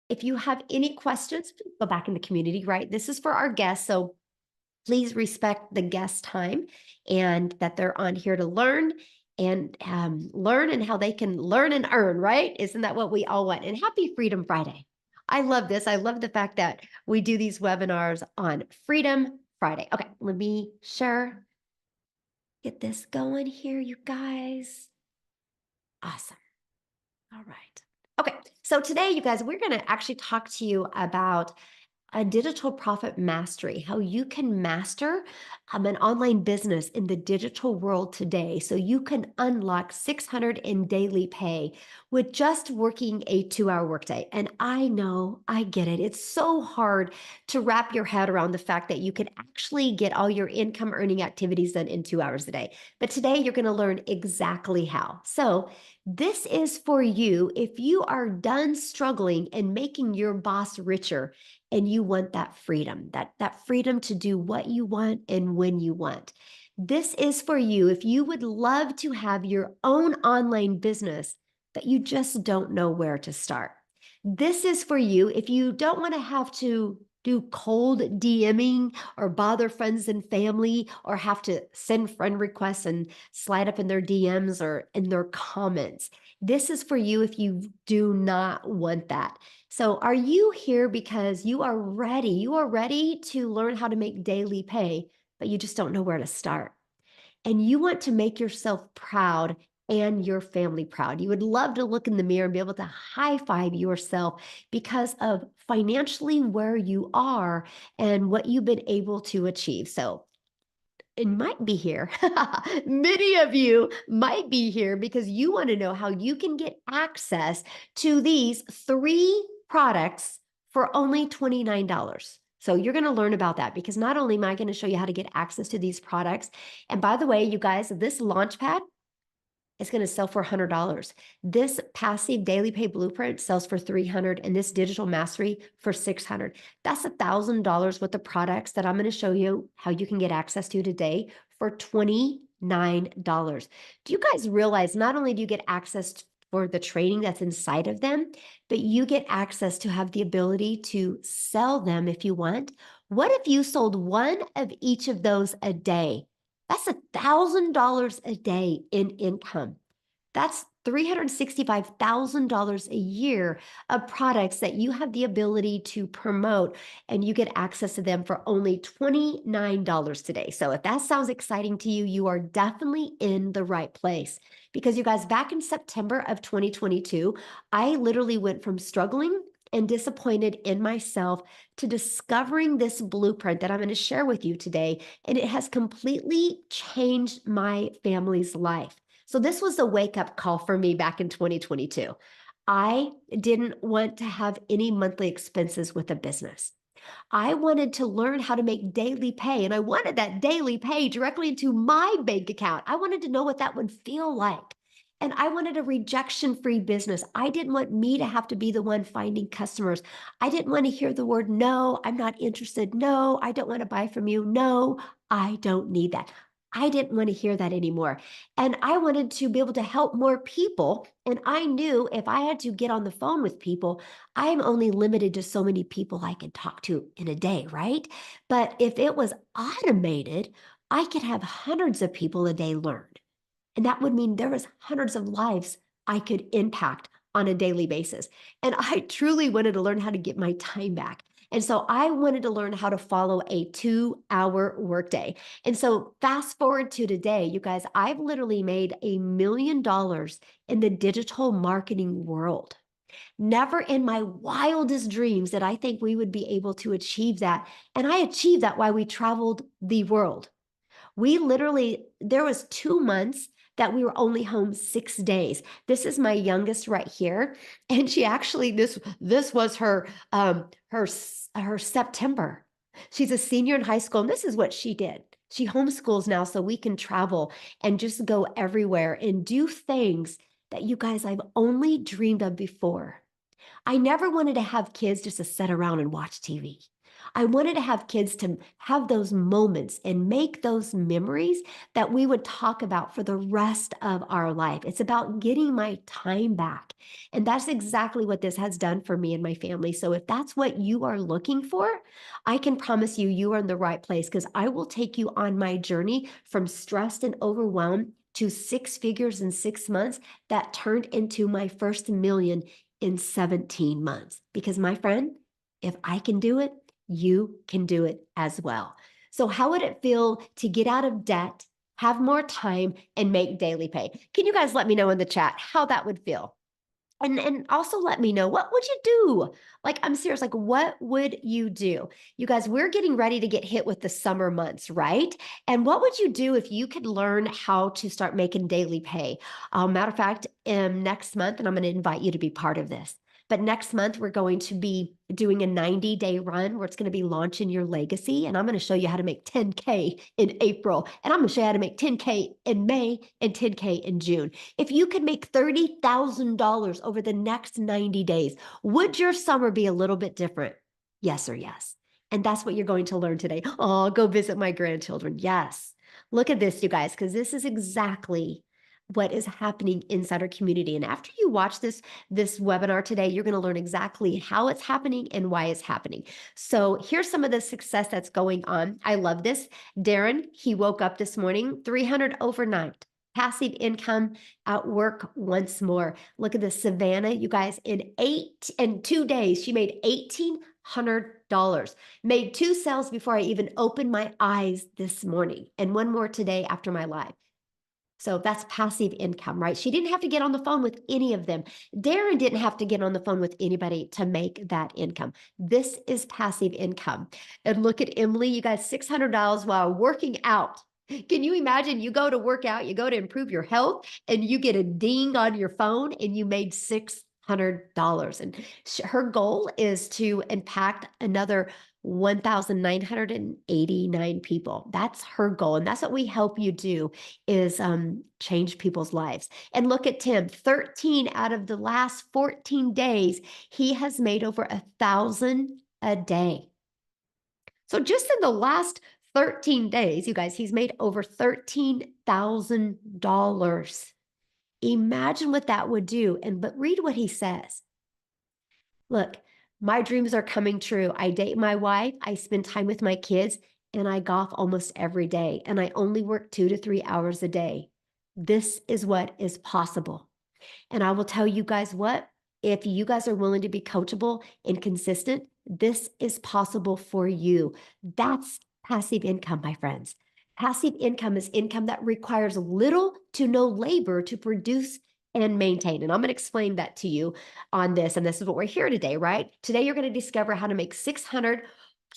If you have any questions, go back in the community, right? This is for our guests. So please respect the guest time and that they're on here to learn and learn and how they can learn and earn, right? Isn't that what we all want? And happy Freedom Friday. I love this. I love the fact that we do these webinars on Freedom Friday. Okay, let me share, get this going here, you guys. Awesome. All right. Okay, so today, you guys, we're going to actually talk to you about a digital profit mastery, how you can master an online business in the digital world today so you can unlock 600 in daily pay with just working a 2-hour workday. And I know, I get it. It's so hard to wrap your head around the fact that you can actually get all your income earning activities done in 2 hours a day. But today you're going to learn exactly how. So this is for you if you are done struggling and making your boss richer and you want that freedom, that freedom to do what you want and when you want. This is for you if you would love to have your own online business, but you just don't know where to start. This is for you if you don't want to have to do cold DMing or bother friends and family or have to send friend requests and slide up in their DMs or in their comments. This is for you if you do not want that. So, are you here because you are ready? You are ready to learn how to make daily pay, but you just don't know where to start. And you want to make yourself proud and your family proud. You would love to look in the mirror and be able to high five yourself because of financially where you are and what you've been able to achieve. So, it might be here. Many of you might be here because you want to know how you can get access to these 3 products for only $29. So you're going to learn about that because not only am I going to show you how to get access to these products, and by the way, you guys, this Launchpad is going to sell for $100. This passive daily pay blueprint sells for $300 and this digital mastery for $600. That's $1,000 worth of products that I'm going to show you how you can get access to today for $29. Do you guys realize not only do you get access for the training that's inside of them, but you get access to have the ability to sell them if you want? What if you sold one of each of those a day? That's $1,000 a day in income. That's $365,000 a year of products that you have the ability to promote and you get access to them for only $29 today. So if that sounds exciting to you, you are definitely in the right place. Because you guys, back in September of 2022, I literally went from struggling and disappointed in myself to discovering this blueprint that I'm going to share with you today. And it has completely changed my family's life. So this was a wake up call for me back in 2022. I didn't want to have any monthly expenses with a business. I wanted to learn how to make daily pay, and I wanted that daily pay directly into my bank account. I wanted to know what that would feel like. And I wanted a rejection free business. I didn't want me to have to be the one finding customers. I didn't want to hear the word no, I'm not interested. No, I don't want to buy from you. No, I don't need that. I didn't want to hear that anymore. And I wanted to be able to help more people. And I knew if I had to get on the phone with people, I'm only limited to so many people I can talk to in a day, right? But if it was automated, I could have hundreds of people a day learn. And that would mean there was hundreds of lives I could impact on a daily basis. And I truly wanted to learn how to get my time back. And so I wanted to learn how to follow a 2-hour workday. And so fast forward to today, you guys, I've literally made $1 million in the digital marketing world. Never in my wildest dreams did I think we would be able to achieve that. And I achieved that while we traveled the world. We literally, there was 2 months that we were only home 6 days. This is my youngest right here. And she actually, this was her September. She's a senior in high school, and this is what she did. She homeschools now so we can travel and just go everywhere and do things that you guys I've only dreamed of before. I never wanted to have kids just to sit around and watch TV. I wanted to have kids to have those moments and make those memories that we would talk about for the rest of our life. It's about getting my time back. And that's exactly what this has done for me and my family. So if that's what you are looking for, I can promise you, you are in the right place because I will take you on my journey from stressed and overwhelmed to six figures in 6 months that turned into my first million in 17 months. Because my friend, if I can do it, you can do it as well. So, how would it feel to get out of debt, have more time, and make daily pay? Can you guys let me know in the chat how that would feel? And also let me know, what would you do? Like, I'm serious, like, what would you do? You guys, we're getting ready to get hit with the summer months, right? And what would you do if you could learn how to start making daily pay? Matter of fact, next month, and I'm going to invite you to be part of this. But next month, we're going to be doing a 90-day run where it's going to be launching your legacy. And I'm going to show you how to make 10K in April. And I'm going to show you how to make 10K in May and 10K in June. If you could make $30,000 over the next 90 days, would your summer be a little bit different? Yes or yes. And that's what you're going to learn today. Oh, go visit my grandchildren. Yes. Look at this, you guys, because this is exactly what is happening inside our community. And after you watch this webinar today, you're going to learn exactly how it's happening and why it's happening. So here's some of the success that's going on. I love this. Darren, he woke up this morning, 300 overnight. Passive income at work once more. Look at this, Savannah, you guys, in 2 days, she made $1,800. Made 2 sales before I even opened my eyes this morning, and 1 more today after my live. So that's passive income, right? She didn't have to get on the phone with any of them. Darren didn't have to get on the phone with anybody to make that income. This is passive income. And look at Emily, you got $600 while working out. Can you imagine? You go to work out, you go to improve your health, and you get a ding on your phone and you made $600. And her goal is to impact another 1,989 people. That's her goal. And that's what we help you do is change people's lives. And look at Tim, 13 out of the last 14 days, he has made over 1,000 a day. So just in the last 13 days, you guys, he's made over $13,000. Imagine what that would do. But read what he says. Look, my dreams are coming true. I date my wife, I spend time with my kids, and I golf almost every day. And I only work 2 to 3 hours a day. This is what is possible. And I will tell you guys what, if you guys are willing to be coachable and consistent, this is possible for you. That's passive income, my friends. Passive income is income that requires little to no labor to produce and maintain. And I'm going to explain that to you on this. And this is what we're here today, right? Today, you're going to discover how to make 600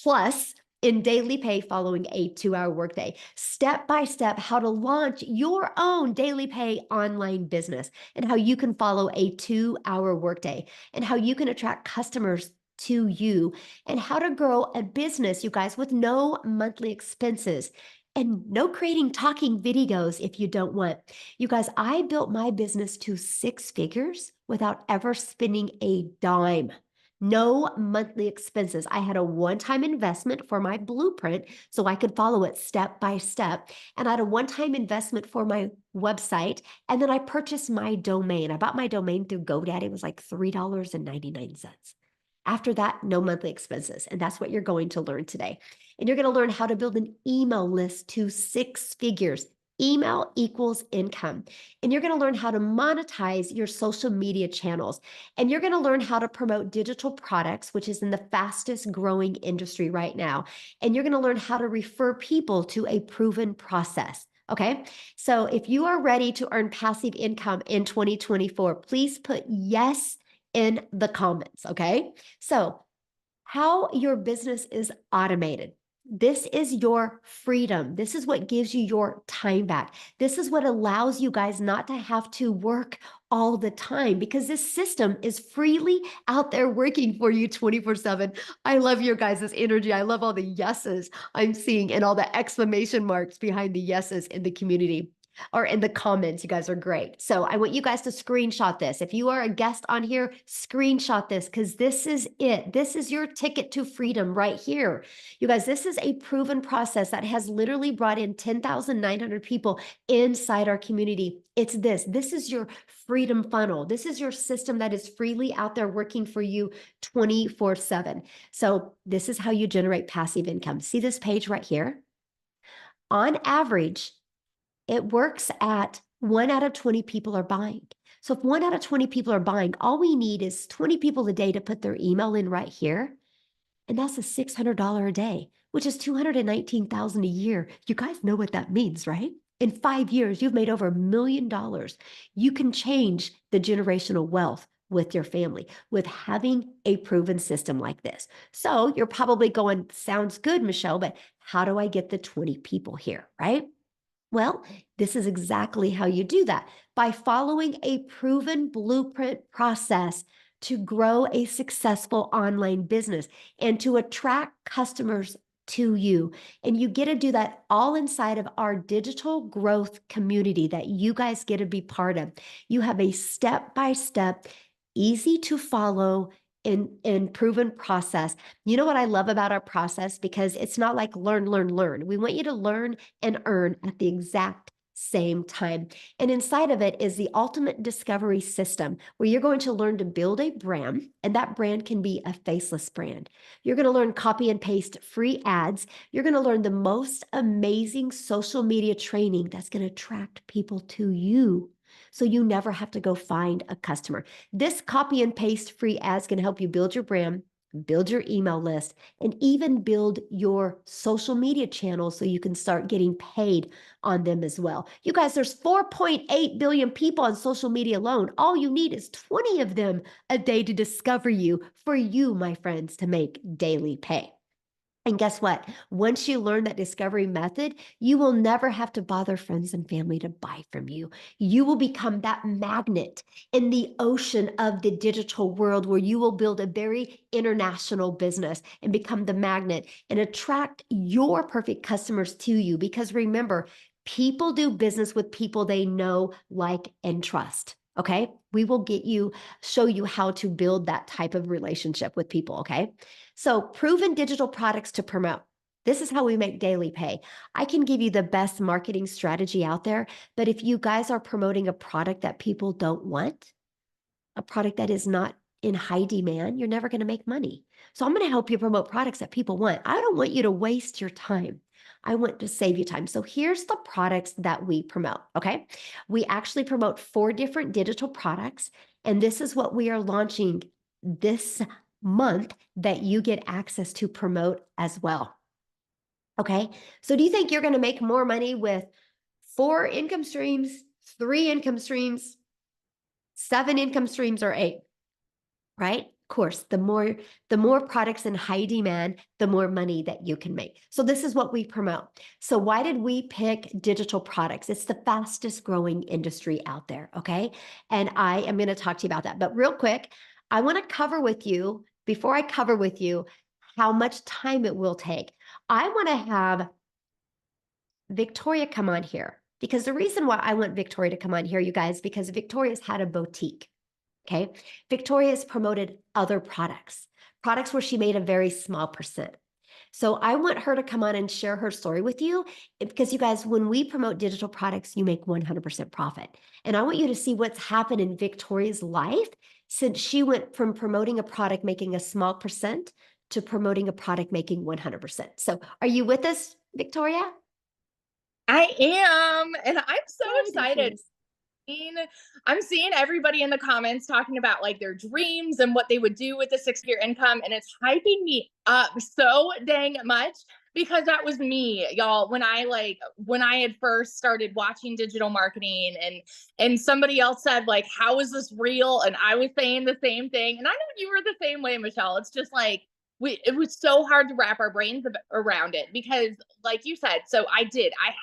plus in daily pay following a 2-hour workday. Step by step, how to launch your own daily pay online business and how you can follow a 2-hour workday and how you can attract customers to you and how to grow a business, you guys, with no monthly expenses and no creating talking videos if you don't want. You guys, I built my business to 6 figures without ever spending a dime. No monthly expenses. I had a one-time investment for my blueprint so I could follow it step by step. And I had a one-time investment for my website. And then I purchased my domain. I bought my domain through GoDaddy. It was like $3.99. After that, no monthly expenses. And that's what you're going to learn today. And you're going to learn how to build an email list to 6 figures. Email equals income. And you're going to learn how to monetize your social media channels. And you're going to learn how to promote digital products, which is in the fastest growing industry right now. And you're going to learn how to refer people to a proven process. Okay. So if you are ready to earn passive income in 2024, please put yes in the comments. Okay. So how your business is automated. This is your freedom. This is what gives you your time back. This is what allows you guys not to have to work all the time because this system is freely out there working for you 24/7. I love your guys' energy. I love all the yeses I'm seeing and all the exclamation marks behind the yeses in the community. or in the comments. You guys are great. So I want you guys to screenshot this. If you are a guest on here, screenshot this because this is it. This is your ticket to freedom right here. You guys, this is a proven process that has literally brought in 10,900 people inside our community. It's this. This is your freedom funnel. This is your system that is freely out there working for you 24/7. So this is how you generate passive income. See this page right here? On average, it works at 1 out of 20 people are buying. So if 1 out of 20 people are buying, all we need is 20 people a day to put their email in right here. And that's a $600 a day, which is 219,000 a year. You guys know what that means, right? In 5 years, you've made over $1 million. You can change the generational wealth with your family with having a proven system like this. So you're probably going, sounds good, Michelle, but how do I get the 20 people here, right? Well, this is exactly how you do that by following a proven blueprint process to grow a successful online business and to attract customers to you. And you get to do that all inside of our digital growth community that you guys get to be part of. You have a step-by-step, easy to follow and proven process. You know what I love about our process? Because it's not like learn, learn, learn. We want you to learn and earn at the exact same time. And inside of it is the ultimate discovery system where you're going to learn to build a brand, and that brand can be a faceless brand. You're going to learn copy and paste free ads. You're going to learn the most amazing social media training that's going to attract people to you. So you never have to go find a customer. This copy and paste free ads can help you build your brand, build your email list, and even build your social media channels so you can start getting paid on them as well. You guys, there's 4.8 billion people on social media alone. All you need is 20 of them a day to discover you for you, my friends, to make daily pay. And guess what? Once you learn that discovery method, you will never have to bother friends and family to buy from you. You will become that magnet in the ocean of the digital world where you will build a very international business and become the magnet and attract your perfect customers to you. Because remember, people do business with people they know, like, and trust. Okay. We will show you how to build that type of relationship with people. Okay. So proven digital products to promote. This is how we make daily pay. I can give you the best marketing strategy out there, but if you guys are promoting a product that people don't want, a product that is not in high demand, you're never going to make money. So I'm going to help you promote products that people want. I don't want you to waste your time. I want to save you time. So here's the products that we promote, okay? We actually promote 4 different digital products, and this is what we are launching this month that you get access to promote as well. Okay. So do you think you're going to make more money with 4 income streams, 3 income streams, 7 income streams, or 8? Right? Of course, the more products in high demand, the more money that you can make. So this is what we promote. So why did we pick digital products? It's the fastest growing industry out there. Okay. And I am going to talk to you about that. But real quick, I want to cover with you, before I cover with you how much time it will take, I want to have Victoria come on here, because the reason why I want Victoria to come on here, you guys, because Victoria's had a boutique. Okay. Victoria's promoted other products where she made a very small percent. So I want her to come on and share her story with you, because you guys, when we promote digital products, you make 100% profit. And I want you to see what's happened in Victoria's life since she went from promoting a product making a small percent to promoting a product making 100%. So are you with us, Victoria? I am, and I'm so Yay, there she excited. is. I'm seeing everybody in the comments talking about like their dreams and what they would do with the 6-figure income, and it's hyping me up so dang much because that was me, y'all. When I had first started watching digital marketing, and somebody else said like, "How is this real?" and I was saying the same thing, and I know you were the same way, Michelle. It's just like it was so hard to wrap our brains around it because, like you said, so I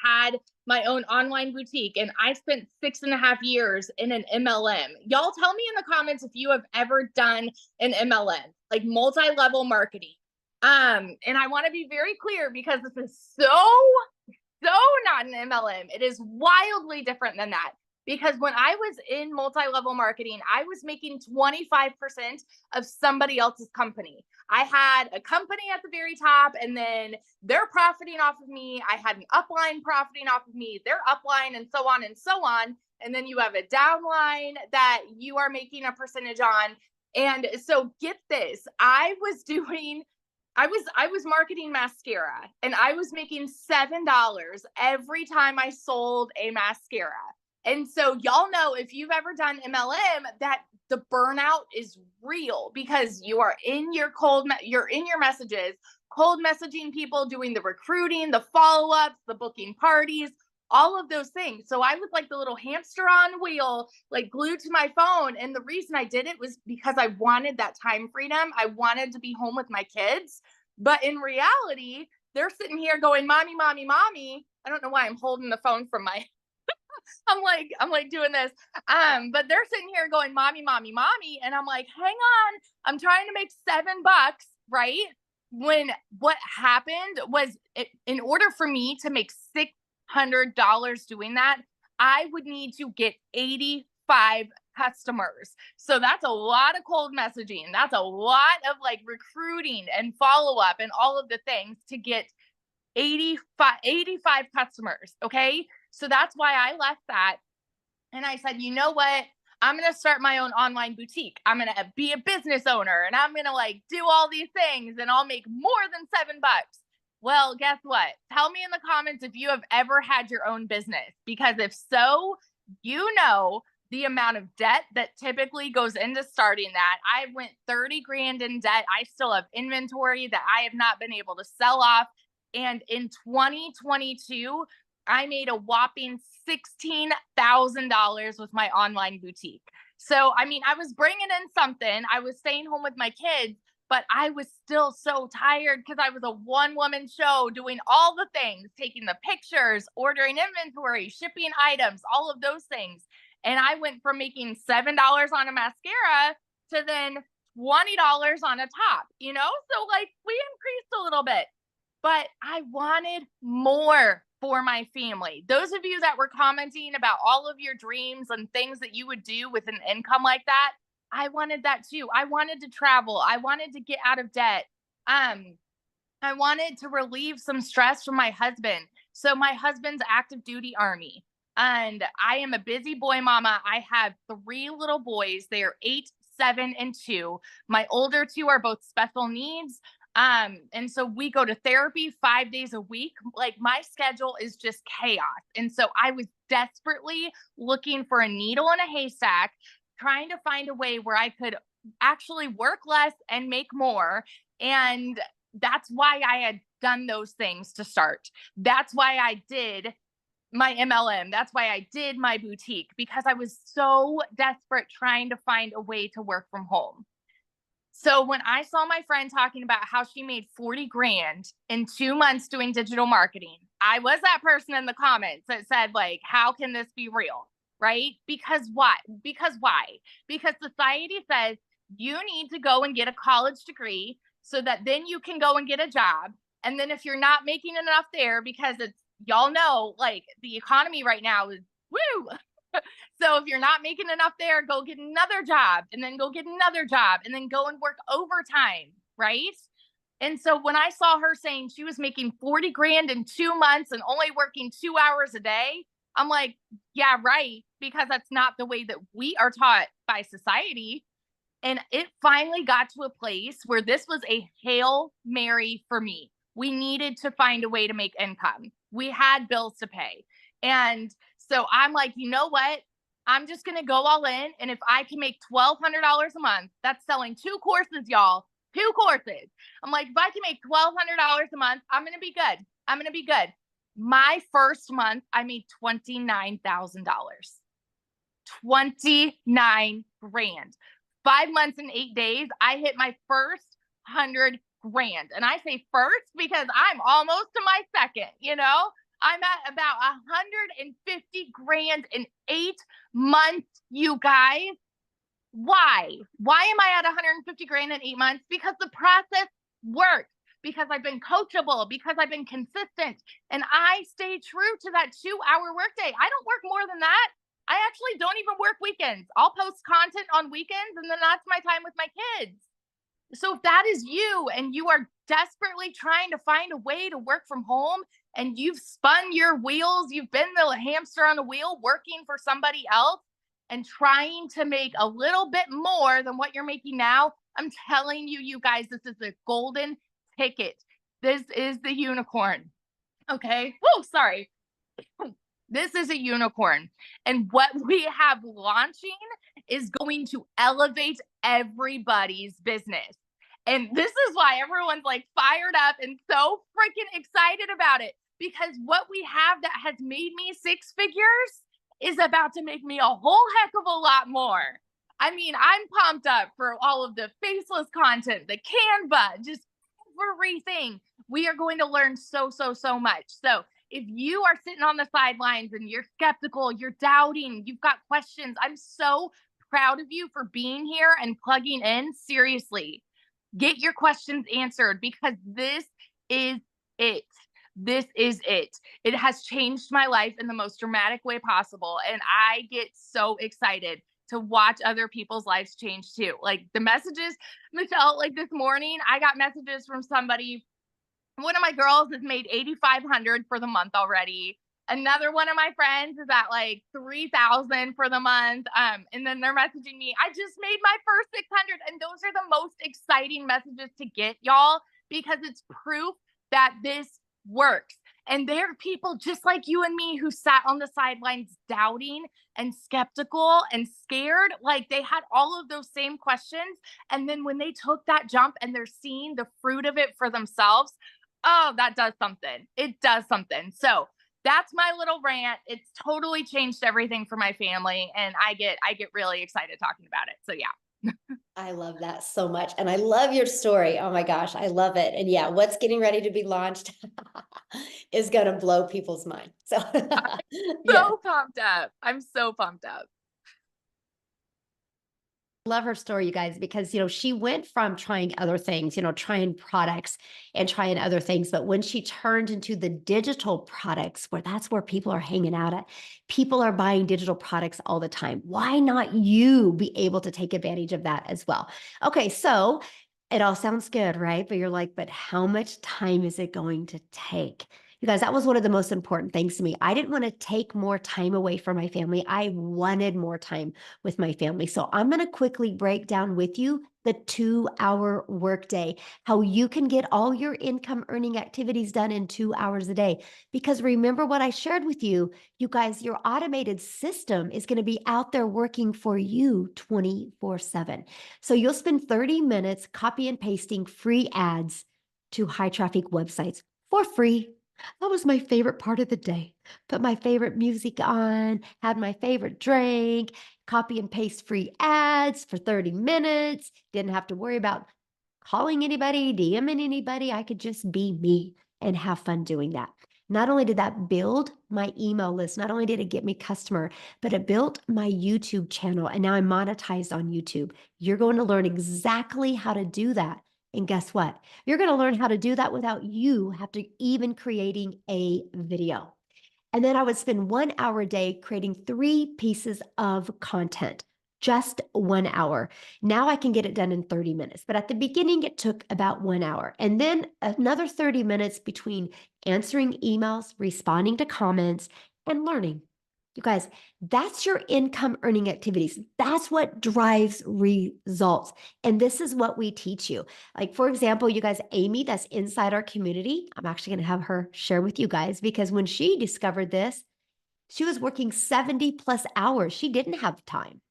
had my own online boutique, and I spent 6.5 years in an MLM. Y'all tell me in the comments if you have ever done an MLM, like multi-level marketing. And I want to be very clear because this is so so not an MLM. It is wildly different than that. Because when I was in multi-level marketing, I was making 25% of somebody else's company. I had a company at the very top, and then they're profiting off of me. I had an upline profiting off of me, their upline, and so on and so on. And then you have a downline that you are making a percentage on. And so get this, I was marketing mascara, and I was making $7 every time I sold a mascara. And so y'all know, if you've ever done MLM, that the burnout is real, because you are in your you're in your messages, cold messaging people, doing the recruiting, the follow-ups, the booking parties, all of those things. So I was like the little hamster on wheel, like glued to my phone. And the reason I did it was because I wanted that time freedom. I wanted to be home with my kids. But in reality, they're sitting here going, "Mommy, mommy, mommy." I don't know why I'm holding the phone from my I'm like doing this. But they're sitting here going, "Mommy, mommy, mommy." And I'm like, hang on, I'm trying to make $7, right? When what happened was, in order for me to make $600 doing that, I would need to get 85 customers. So that's a lot of cold messaging. That's a lot of like recruiting and follow up and all of the things to get 85 customers. Okay. So that's why I left that. And I said, you know what? I'm going to start my own online boutique. I'm going to be a business owner, and I'm going to like do all these things, and I'll make more than $7. Well, guess what? Tell me in the comments if you have ever had your own business, because if so, you know the amount of debt that typically goes into starting that. I went 30 grand in debt. I still have inventory that I have not been able to sell off. And in 2022, I made a whopping $16,000 with my online boutique. So, I mean, I was bringing in something. I was staying home with my kids, but I was still so tired because I was a one-woman show doing all the things, taking the pictures, ordering inventory, shipping items, all of those things. And I went from making $7 on a mascara to then $20 on a top, So, like, we increased a little bit, but I wanted more for my family. Those of you that were commenting about all of your dreams and things that you would do with an income like that, I wanted that too. I wanted to travel. I wanted to get out of debt. I wanted to relieve some stress from my husband. So my husband's active duty Army, and I am a busy boy mama. I have 3 little boys. They are 8, 7, and 2. My older 2 are both special needs. And so we go to therapy 5 days a week. Like, my schedule is just chaos. And so I was desperately looking for a needle in a haystack, trying to find a way where I could actually work less and make more. And that's why I had done those things to start. That's why I did my MLM. That's why I did my boutique, because I was so desperate trying to find a way to work from home. So when I saw my friend talking about how she made 40 grand in 2 months doing digital marketing, I was that person in the comments that said, like, how can this be real? Right? Because why? Because why? Because society says you need to go and get a college degree so that then you can go and get a job. And then if you're not making enough there, because y'all know, like, the economy right now is woo. So if you're not making enough there, go get another job, and then go get another job, and then go and work overtime, right? And so when I saw her saying she was making 40 grand in 2 months and only working 2 hours a day, I'm like, yeah, right, because that's not the way that we are taught by society. And it finally got to a place where this was a Hail Mary for me. We needed to find a way to make income. We had bills to pay. And so I'm like, you know what? I'm just going to go all in. And if I can make $1,200 a month, that's selling 2 courses, y'all. 2 courses. I'm like, if I can make $1,200 a month, I'm going to be good. I'm going to be good. My first month, I made $29,000. 29 grand. 5 months and 8 days, I hit my first 100 grand. And I say first because I'm almost to my second, I'm at about 150 grand in 8 months, you guys. Why? Why am I at 150 grand in 8 months? Because the process works. because I've been coachable, because I've been consistent, and I stay true to that 2-hour workday. I don't work more than that. I actually don't even work weekends. I'll post content on weekends, and then that's my time with my kids. So if that is you and you are desperately trying to find a way to work from home and you've spun your wheels, you've been the hamster on a wheel working for somebody else and trying to make a little bit more than what you're making now, I'm telling you, you guys, this is the golden ticket. This is the unicorn. Okay. Whoa, sorry. This is a unicorn. And what we have launching is going to elevate everybody's business. And this is why everyone's like fired up and so freaking excited about it. Because what we have that has made me six figures is about to make me a whole heck of a lot more. I mean, I'm pumped up for all of the faceless content, the Canva, just everything. We are going to learn so, so, so much. So if you are sitting on the sidelines and you're skeptical, you're doubting, you've got questions, I'm so proud of you for being here and plugging in. Seriously, get your questions answered because this is it. This is it. It has changed my life in the most dramatic way possible. And I get so excited to watch other people's lives change too. Like the messages, Michelle, like this morning, I got messages from somebody. One of my girls has made 8,500 for the month already. Another one of my friends is at like 3,000 for the month. And then they're messaging me, I just made my first 600. And those are the most exciting messages to get, y'all, because it's proof that this works. And there are people just like you and me who sat on the sidelines doubting and skeptical and scared. Like they had all of those same questions. And then when they took that jump and they're seeing the fruit of it for themselves, oh, that does something. It does something. So that's my little rant. It's totally changed everything for my family. And I get really excited talking about it. So yeah. I love that so much. And I love your story. Oh my gosh, I love it. And yeah, what's getting ready to be launched is going to blow people's mind. So, yeah. So pumped up. I'm so pumped up. Love her story, you guys, because she went from trying other things, trying products and trying other things, but when she turned into the digital products, where that's where people are hanging out at, people are buying digital products all the time. Why not you be able to take advantage of that as well? Okay, so it all sounds good, right? But you're like, but how much time is it going to take? You guys, that was one of the most important things to me. I didn't want to take more time away from my family. I wanted more time with my family. So I'm going to quickly break down with you the 2-hour workday, how you can get all your income earning activities done in 2 hours a day. Because remember what I shared with you, you guys, your automated system is going to be out there working for you 24/7. So you'll spend 30 minutes copy and pasting free ads to high traffic websites for free. That was my favorite part of the day. Put my favorite music on, had my favorite drink, copy and paste free ads for 30 minutes. Didn't have to worry about calling anybody, DMing anybody. I could just be me and have fun doing that. Not only did that build my email list, not only did it get me customer, but it built my YouTube channel. And now I'm monetized on YouTube. You're going to learn exactly how to do that. And guess what? You're going to learn how to do that without you have to even creating a video. And then I would spend 1 hour a day creating 3 pieces of content, just 1 hour. Now I can get it done in 30 minutes. But at the beginning, it took about 1 hour. And then another 30 minutes between answering emails, responding to comments, and learning. You guys, that's your income earning activities. That's what drives results. And this is what we teach you. Like, for example, you guys, Amy, that's inside our community, I'm actually going to have her share with you guys because when she discovered this, she was working 70 plus hours. She didn't have time,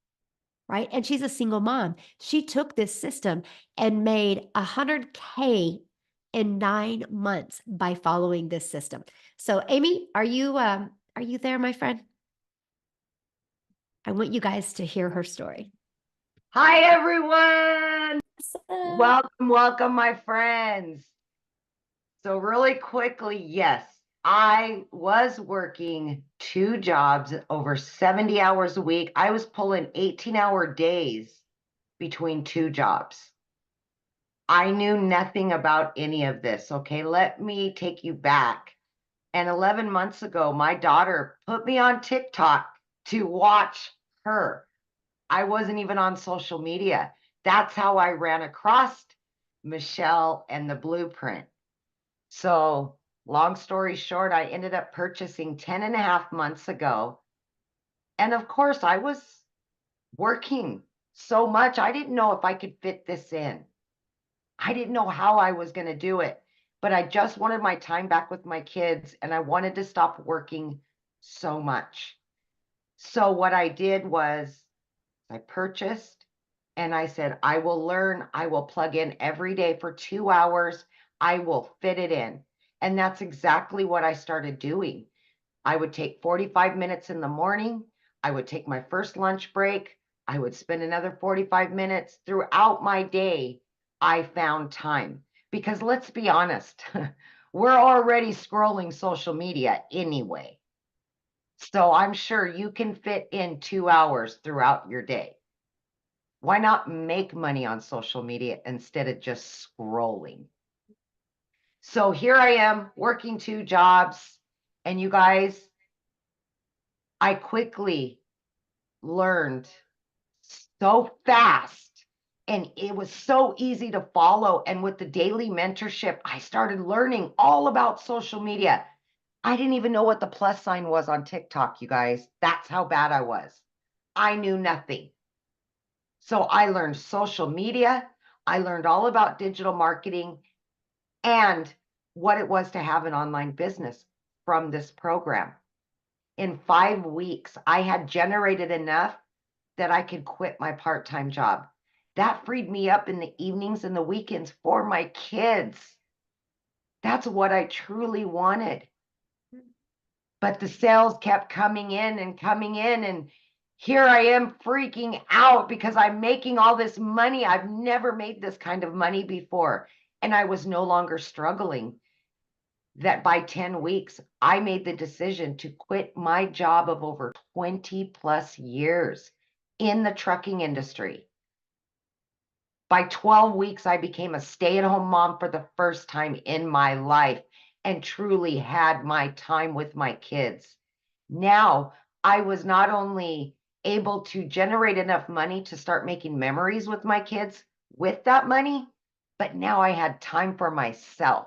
right? And she's a single mom. She took this system and made 100K in 9 months by following this system. So, Amy, are you there, my friend? I want you guys to hear her story. Hi, everyone. Welcome, welcome, my friends. So really quickly, yes, I was working 2 jobs over 70 hours a week. I was pulling 18-hour days between 2 jobs. I knew nothing about any of this. Okay, let me take you back. And 11 months ago, my daughter put me on TikTok to watch her. I wasn't even on social media. That's how I ran across Michelle and the blueprint. So long story short, I ended up purchasing 10 and a half months ago. And of course, I was working so much. I didn't know if I could fit this in. I didn't know how I was going to do it, but I just wanted my time back with my kids and I wanted to stop working so much. So what I did was I purchased and I said, I will learn, I will plug in every day for 2 hours. I will fit it in. And that's exactly what I started doing. I would take 45 minutes in the morning. I would take my first lunch break. I would spend another 45 minutes throughout my day. I found time because let's be honest, we're already scrolling social media anyway. So I'm sure you can fit in 2 hours throughout your day. Why not make money on social media instead of just scrolling? So here I am working 2 jobs, and you guys, I quickly learned so fast and it was so easy to follow. And with the daily mentorship, I started learning all about social media. I didn't even know what the plus sign was on TikTok, you guys. That's how bad I was. I knew nothing. So I learned social media. I learned all about digital marketing and what it was to have an online business from this program. In 5 weeks, I had generated enough that I could quit my part-time job. That freed me up in the evenings and the weekends for my kids. That's what I truly wanted. But the sales kept coming in and coming in, and here I am freaking out because I'm making all this money. I've never made this kind of money before, and I was no longer struggling. That by 10 weeks, I made the decision to quit my job of over 20 plus years in the trucking industry. By 12 weeks, I became a stay-at-home mom for the first time in my life and truly had my time with my kids. Now, I was not only able to generate enough money to start making memories with my kids with that money, but now I had time for myself,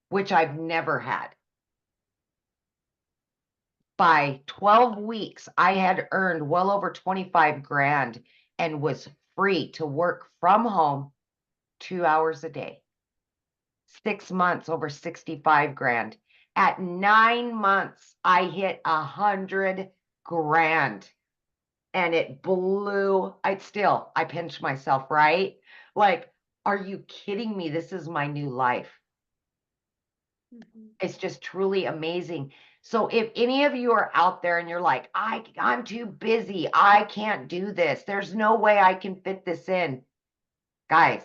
which I've never had. By 12 weeks, I had earned well over 25 grand and was free to work from home 2 hours a day. 6 months, over 65 grand. At 9 months, I hit 100 grand and it blew. I pinched myself, right? Like, are you kidding me? This is my new life. It's just truly amazing. So if any of you are out there and you're like, I'm too busy, I can't do this, there's no way I can fit this in. Guys,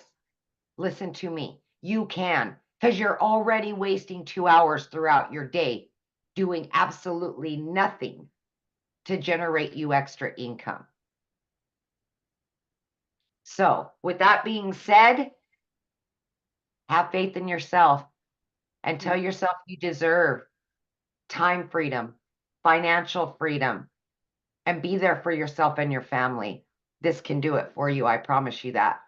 listen to me. You can, because you're already wasting 2 hours throughout your day doing absolutely nothing to generate you extra income. So with that being said, have faith in yourself and tell yourself you deserve time freedom, financial freedom, and be there for yourself and your family. This can do it for you. I promise you that.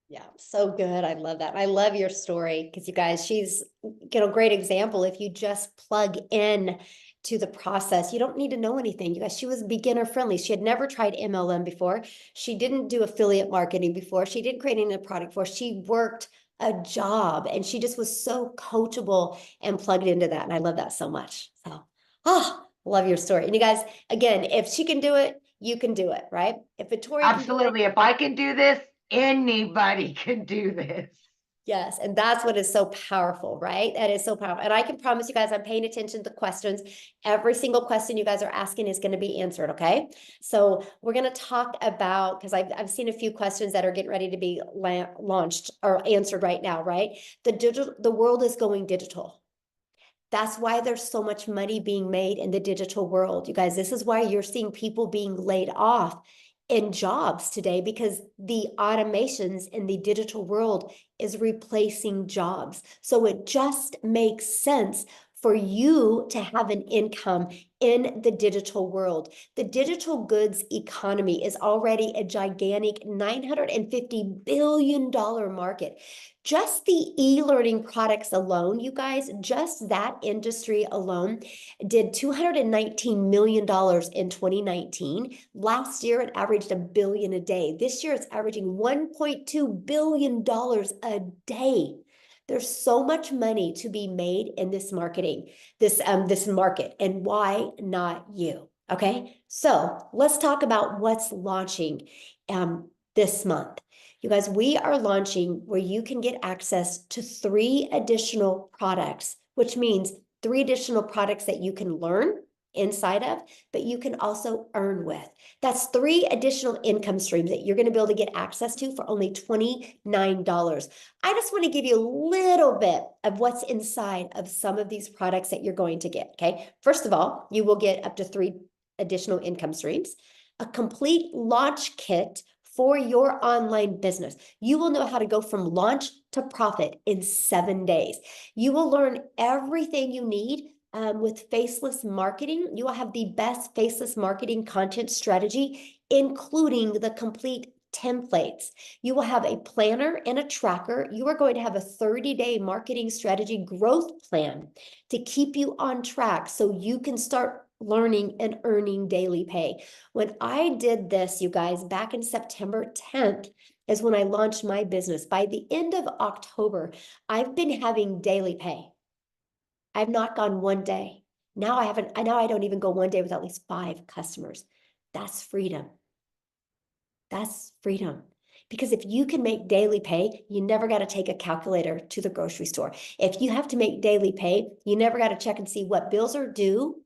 Yeah, so good. I love that. I love your story because you guys, she's, great example. If you just plug in to the process, you don't need to know anything. You guys, she was beginner friendly. She had never tried MLM before. She didn't do affiliate marketing before. She didn't create any product before. She worked a job and she just was so coachable and plugged into that. And I love that so much. So, love your story. And you guys, again, if she can do it, you can do it, right? If Victoria Absolutely. If I can do this, anybody can do this. Yes, and that's what is so powerful, right? That is so powerful. And I can promise you guys, I'm paying attention to questions. Every single question you guys are asking is going to be answered, okay? So we're going to talk about, because I've seen a few questions that are getting ready to be launched or answered right now, right? The world is going digital. That's why there's so much money being made in the digital world. You guys, this is why you're seeing people being laid off in jobs today because the automations in the digital world is replacing jobs. So it just makes sense for you to have an income in the digital world. The digital goods economy is already a gigantic $950 billion market. Just the e-learning products alone, you guys, just that industry alone did $219 million in 2019. Last year, it averaged $1 billion a day. This year, it's averaging $1.2 billion a day. There's so much money to be made in this marketing, this market, and why not you? Okay, so let's talk about what's launching this month. You guys, we are launching where you can get access to 3 additional products, which means 3 additional products that you can learn inside of, but you can also earn with. That's 3 additional income streams that you're going to be able to get access to for only $29. I just want to give you a little bit of what's inside of some of these products that you're going to get, okay? First of all, you will get up to 3 additional income streams, a complete launch kit for your online business. You will know how to go from launch to profit in 7 days. You will learn everything you need with faceless marketing. You will have the best faceless marketing content strategy, including the complete templates. You will have a planner and a tracker. You are going to have a 30-day marketing strategy growth plan to keep you on track so you can start learning and earning daily pay. When I did this, you guys, back in September 10th is when I launched my business. By the end of October, I've been having daily pay. I've not gone one day. Now I don't even go one day without at least 5 customers. That's freedom. That's freedom. Because if you can make daily pay, you never got to take a calculator to the grocery store. If you have to make daily pay, you never got to check and see what bills are due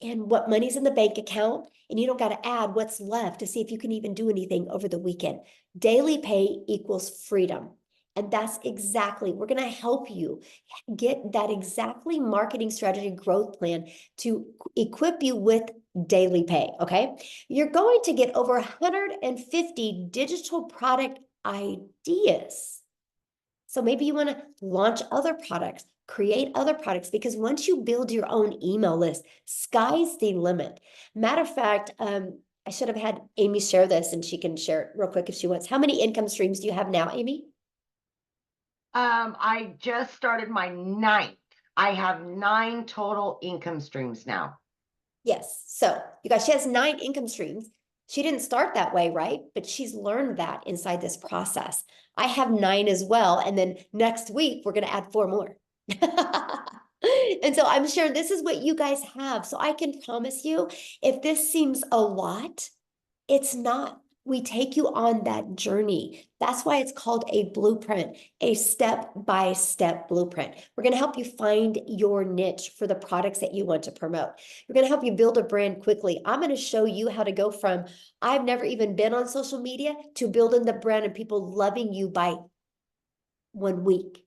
and what money's in the bank account, and you don't got to add what's left to see if you can even do anything over the weekend. Daily pay equals freedom. And that's exactly, we're going to help you get that exactly marketing strategy growth plan to equip you with daily pay, okay? You're going to get over 150 digital product ideas. So maybe you want to launch other products, create other products, because once you build your own email list, sky's the limit. Matter of fact, I should have had Amy share this and she can share it real quick if she wants. How many income streams do you have now, Amy? I just started my 9th. I have 9 total income streams now. Yes. So you guys, she has 9 income streams. She didn't start that way, right? But she's learned that inside this process. I have 9 as well. And then next week, we're going to add 4 more. And so I'm sure this is what you guys have. So I can promise you, if this seems a lot, it's not. We take you on that journey. That's why it's called a blueprint, a step-by-step blueprint. We're going to help you find your niche for the products that you want to promote. We're going to help you build a brand quickly. I'm going to show you how to go from I've never even been on social media to building the brand and people loving you by 1 week.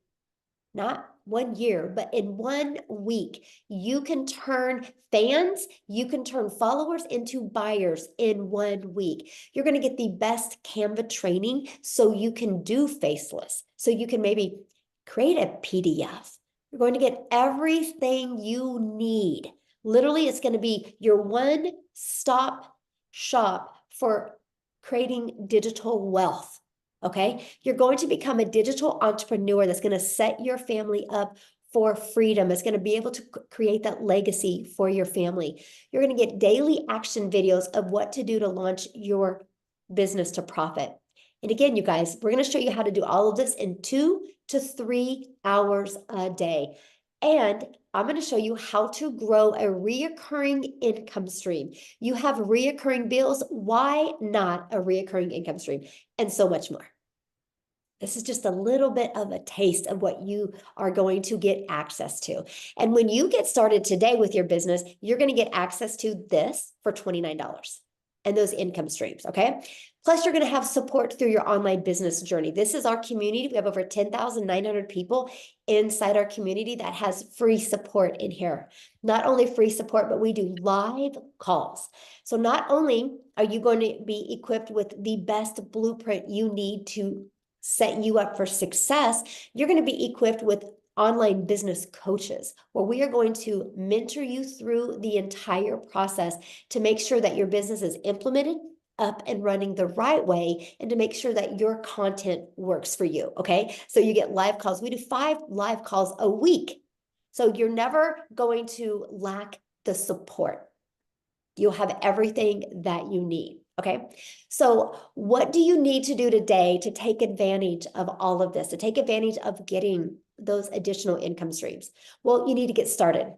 Not 1 year, but in 1 week, you can turn fans, you can turn followers into buyers in 1 week. You're going to get the best Canva training so you can do faceless, so you can maybe create a PDF. You're going to get everything you need. Literally, it's going to be your one-stop shop for creating digital wealth. Okay, you're going to become a digital entrepreneur that's going to set your family up for freedom. It's going to be able to create that legacy for your family. You're going to get daily action videos of what to do to launch your business to profit. And again, you guys, we're going to show you how to do all of this in 2 to 3 hours a day. And I'm going to show you how to grow a reoccurring income stream. You have reoccurring bills. Why not a reoccurring income stream? And so much more. This is just a little bit of a taste of what you are going to get access to. And when you get started today with your business, you're going to get access to this for $29. and those income streams, okay? Plus, you're going to have support through your online business journey. This is our community. We have over 10,900 people inside our community that has free support in here. Not only free support, but we do live calls. So not only are you going to be equipped with the best blueprint you need to set you up for success, you're going to be equipped with online business coaches, where we are going to mentor you through the entire process to make sure that your business is implemented, up and running the right way, and to make sure that your content works for you, okay? So you get live calls. We do 5 live calls a week. So you're never going to lack the support. You'll have everything that you need, okay? So what do you need to do today to take advantage of all of this, to take advantage of getting those additional income streams? Well, you need to get started.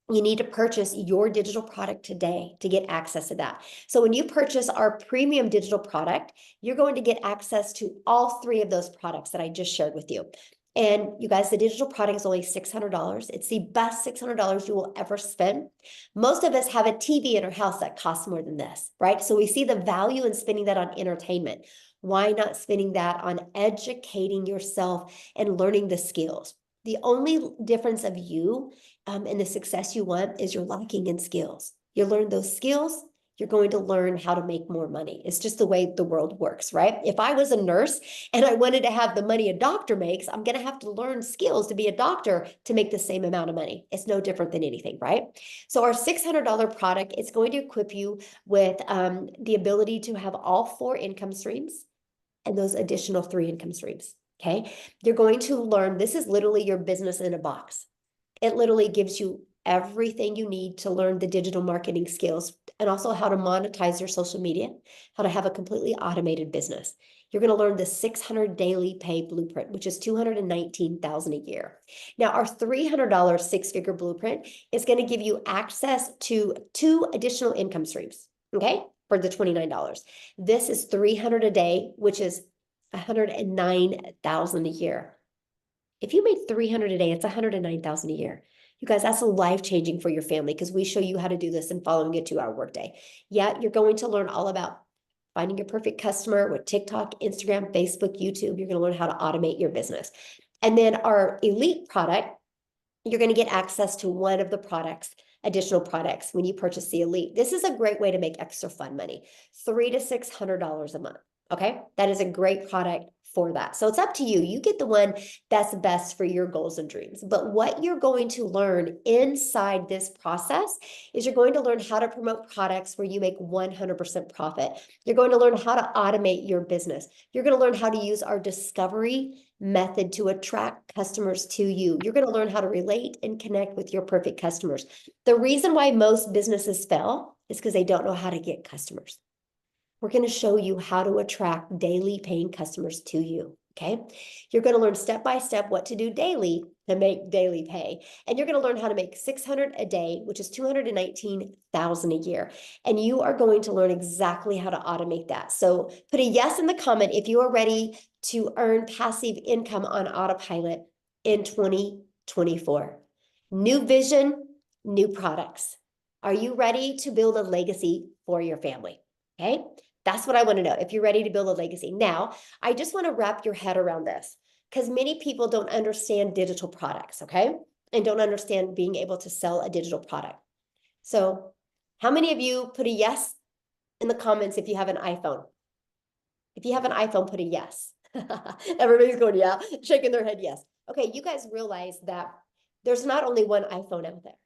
You need to purchase your digital product today to get access to that. So when you purchase our premium digital product, you're going to get access to all 3 of those products that I just shared with you. And you guys, the digital product is only $600. It's the best $600 you will ever spend. Most of us have a TV in our house that costs more than this, right? So we see the value in spending that on entertainment. Why not spending that on educating yourself and learning the skills? The only difference of you and the success you want is you're lacking in skills. You learn those skills, you're going to learn how to make more money. It's just the way the world works, right? If I was a nurse and I wanted to have the money a doctor makes, I'm going to have to learn skills to be a doctor to make the same amount of money. It's no different than anything, right? So our $600 product, it's going to equip you with the ability to have all 4 income streams and those additional 3 income streams, okay? You're going to learn, this is literally your business in a box. It literally gives you everything you need to learn the digital marketing skills and also how to monetize your social media, how to have a completely automated business. You're going to learn the 600 daily pay blueprint, which is $219,000 a year. Now, our $300 6-figure blueprint is going to give you access to 2 additional income streams, okay, for the $29. This is $300 a day, which is $109,000 a year. If you made $300 a day, it's $109,000 a year. You guys, that's life-changing for your family because we show you how to do this in following a 2-hour workday. Yeah, you're going to learn all about finding your perfect customer with TikTok, Instagram, Facebook, YouTube. You're going to learn how to automate your business. And then our elite product, you're going to get access to one of the products, additional products when you purchase the elite. This is a great way to make extra fun money, $300 to $600 a month. Okay, that is a great product for that. So it's up to you. You get the one that's best for your goals and dreams. But what you're going to learn inside this process is you're going to learn how to promote products where you make 100% profit. You're going to learn how to automate your business. You're going to learn how to use our discovery method to attract customers to you. You're going to learn how to relate and connect with your perfect customers. The reason why most businesses fail is because they don't know how to get customers. We're going to show you how to attract daily paying customers to you, okay? You're going to learn step by step what to do daily to make daily pay. And you're going to learn how to make $600 a day, which is $219,000 a year. And you are going to learn exactly how to automate that. So put a yes in the comment if you are ready to earn passive income on autopilot in 2024. New vision, new products. Are you ready to build a legacy for your family? Okay, that's what I want to know, if you're ready to build a legacy. Now, I just want to wrap your head around this because many people don't understand digital products, okay? And don't understand being able to sell a digital product. So how many of you put a yes in the comments if you have an iPhone? If you have an iPhone, put a yes. Everybody's going, yeah, shaking their head, yes. Okay, you guys realize that there's not only one iPhone out there.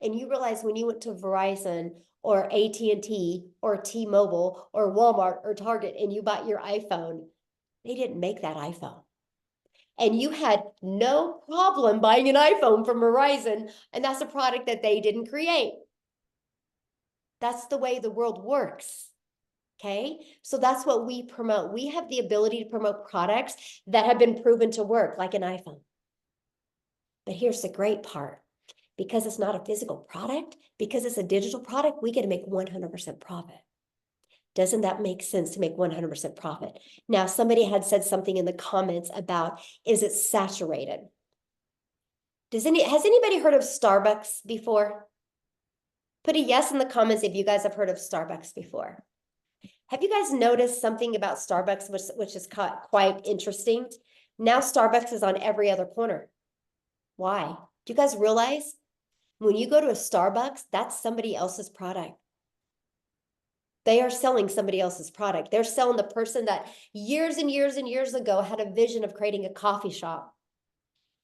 And you realize when you went to Verizon or AT&T or T-Mobile or Walmart or Target and you bought your iPhone, they didn't make that iPhone. And you had no problem buying an iPhone from Verizon, and that's a product that they didn't create. That's the way the world works. Okay, so that's what we promote. We have the ability to promote products that have been proven to work, like an iPhone. But here's the great part. Because it's not a physical product, because it's a digital product, we get to make 100% profit. Doesn't that make sense to make 100% profit? Now, somebody had said something in the comments about, is it saturated? Has anybody heard of Starbucks before? Put a yes in the comments if you guys have heard of Starbucks before. Have you guys noticed something about Starbucks, which is quite interesting? Now Starbucks is on every other corner. Why? Do you guys realize when you go to a Starbucks, that's somebody else's product? They are selling somebody else's product. They're selling the person that years and years and years ago had a vision of creating a coffee shop.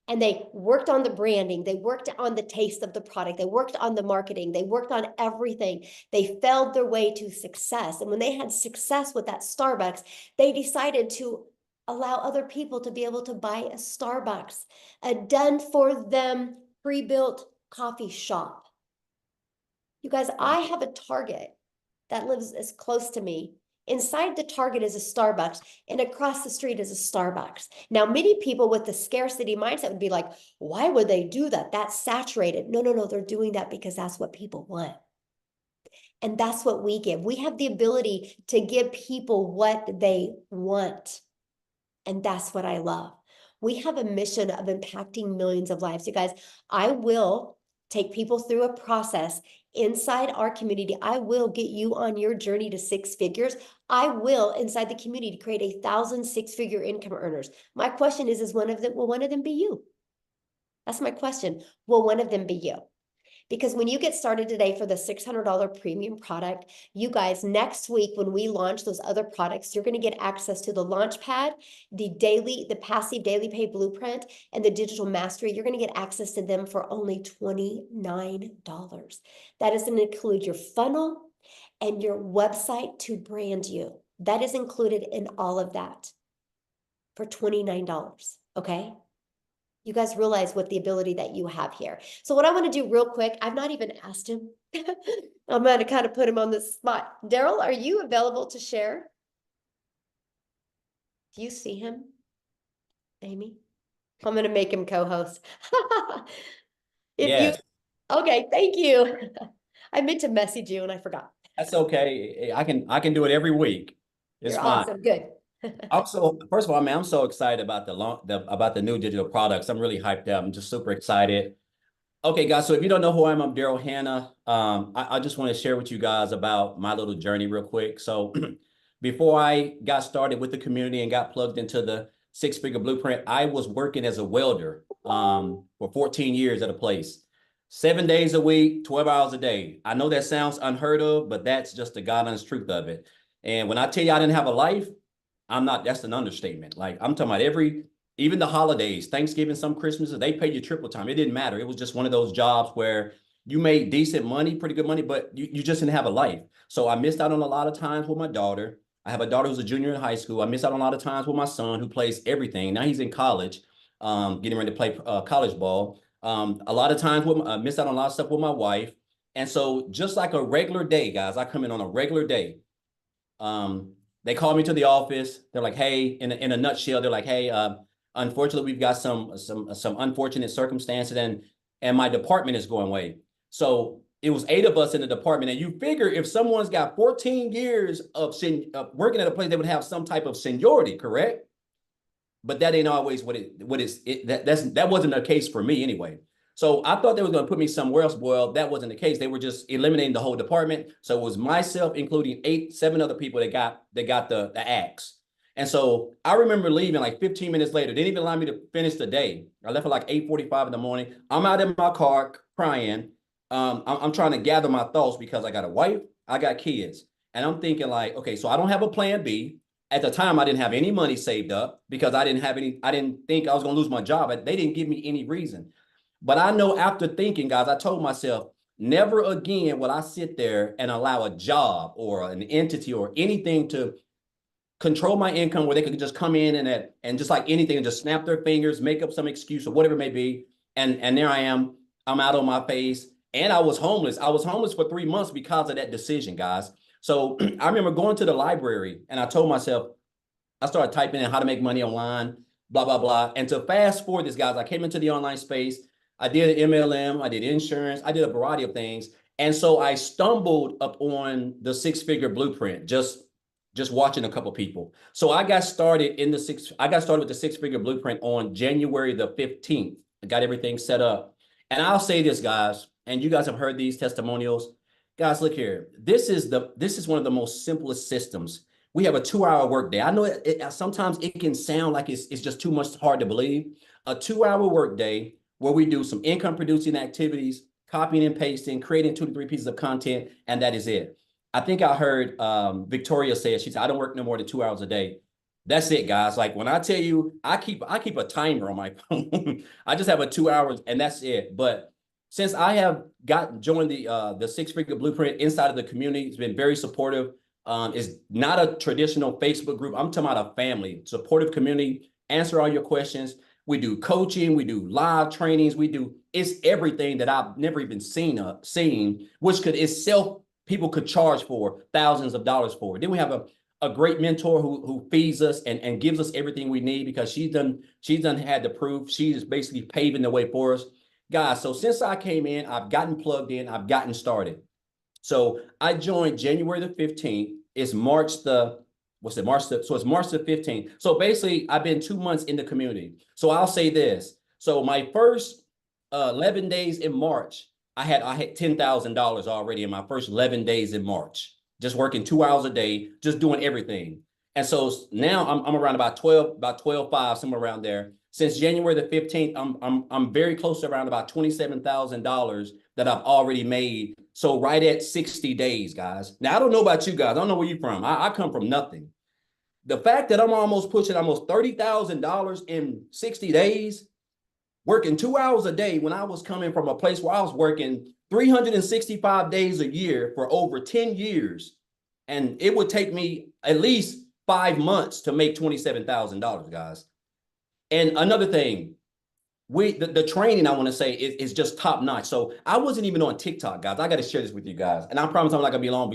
And they worked on the branding. They worked on the taste of the product. They worked on the marketing. They worked on everything. They felled their way to success. And when they had success with that Starbucks, they decided to allow other people to be able to buy a Starbucks, a done for them pre-built coffee shop. You guys, I have a Target that lives as close to me. Inside the Target is a Starbucks, and across the street is a Starbucks. Now, many people with the scarcity mindset would be like, why would they do that? That's saturated. No, no, no, they're doing that because that's what people want. And that's what we give. We have the ability to give people what they want. And that's what I love. We have a mission of impacting millions of lives. You guys, I will take people through a process inside our community. I will get you on your journey to 6 figures. I will, inside the community, create 1,000 6-figure income earners. My question is will one of them be you? That's my question. Will one of them be you? Because when you get started today for the $600 premium product, you guys, next week when we launch those other products, you're going to get access to the launch pad, the passive daily pay blueprint, and the digital mastery. You're going to get access to them for only $29. That is going to include your funnel and your website to brand you. That is included in all of that for $29. Okay. You guys realize what the ability that you have here. So what I want to do real quick, I've not even asked him. I'm going to kind of put him on the spot. Daryl, are you available to share? Do you see him? Amy? I'm going to make him co-host. Yes, Okay, thank you. I meant to message you and I forgot. that's okay. I can do it every week. It's You're fine. awesome. Good. Also, first of all, man, I'm so excited about about the new digital products. I'm really hyped up. I'm just super excited. Okay, guys. So if you don't know who I am, I'm Daryl Hannah. I just want to share with you guys about my little journey real quick. So before I got started with the community and got plugged into the 6-figure blueprint, I was working as a welder for 14 years at a place. 7 days a week, 12 hours a day. I know that sounds unheard of, but that's just the God honest truth of it. And when I tell you I didn't have a life, that's an understatement. Like I'm talking about even the holidays, Thanksgiving, some Christmases, they paid you triple time. It didn't matter. It was just one of those jobs where you made decent money, pretty good money, but you just didn't have a life. So I missed out on a lot of times with my daughter. I have a daughter who's a junior in high school. I missed out on a lot of times with my son who plays everything. Now he's in college, getting ready to play college ball. A lot of times missed out on a lot of stuff with my wife. And so just like a regular day, guys, I come in on a regular day. They call me to the office. They're like, hey, in a nutshell, they're like, hey, unfortunately, we've got some unfortunate circumstances and my department is going away. So it was 8 of us in the department. And you figure if someone's got 14 years of working at a place, they would have some type of seniority, correct? But that ain't always that wasn't the case for me anyway. So I thought they were going to put me somewhere else. Well, that wasn't the case. They were just eliminating the whole department. So it was myself, including 7 other people that got the axe. And so I remember leaving like 15 minutes later. They didn't even allow me to finish the day. I left at like 8:45 in the morning. I'm out in my car crying. I'm trying to gather my thoughts because I got a wife, I got kids. And I'm thinking like, okay, so I don't have a plan B. At the time, I didn't have any money saved up because I didn't think I was going to lose my job. They didn't give me any reason. But I know after thinking, guys, I told myself, never again will I sit there and allow a job or an entity or anything to control my income where they could just come in and just like anything and just snap their fingers, make up some excuse or whatever it may be. And there I am. I'm out on my face. And I was homeless. I was homeless for 3 months because of that decision, guys. So I remember going to the library and I told myself, I started typing in how to make money online, blah, blah, blah. And to fast forward this, guys, I came into the online space. I did an MLM. I did insurance. I did a variety of things. And so I stumbled upon the 6-figure blueprint, just watching a couple people. So I got started with the 6-figure blueprint on January the 15th. I got everything set up. And I'll say this, guys, and you guys have heard these testimonials. Guys, look here. This is one of the most simplest systems. We have a 2-hour workday. I know sometimes it can sound like it's just too much hard to believe. A 2-hour workday where we do some income producing activities, copying and pasting, creating 2 to 3 pieces of content, and that is it. I think I heard Victoria say it. She said, I don't work no more than 2 hours a day. That's it, guys. Like when I tell you, I keep a timer on my phone. I just have a 2 hours and that's it. But since I have joined the six-figure blueprint inside of the community, it's been very supportive. It's not a traditional Facebook group. I'm talking about a family, supportive community, answer all your questions. We do coaching, we do live trainings, it's everything that I've never even seen, which could itself people could charge for thousands of dollars for. Then we have a great mentor who feeds us and gives us everything we need because she's done had the proof. She is basically paving the way for us. Guys, so since I came in, I've gotten plugged in, I've gotten started. So I joined January the 15th. It's March the, so it's March the 15th. So basically I've been 2 months in the community. So I'll say this. So my first 11 days in March, I had $10,000 already in my first 11 days in March, just working 2 hours a day, just doing everything. And so now I'm around about 12.5, somewhere around there. Since January the 15th, I'm very close to around about $27,000 that I've already made. So right at 60 days, guys. Now, I don't know about you guys. I don't know where you're from. I come from nothing. The fact that I'm almost pushing almost $30,000 in 60 days, working 2 hours a day when I was coming from a place where I was working 365 days a year for over 10 years. And it would take me at least 5 months to make $27,000, guys. And another thing, the training I want to say is just top notch. So I wasn't even on TikTok, guys. I got to share this with you guys. And I promise I'm not gonna be long,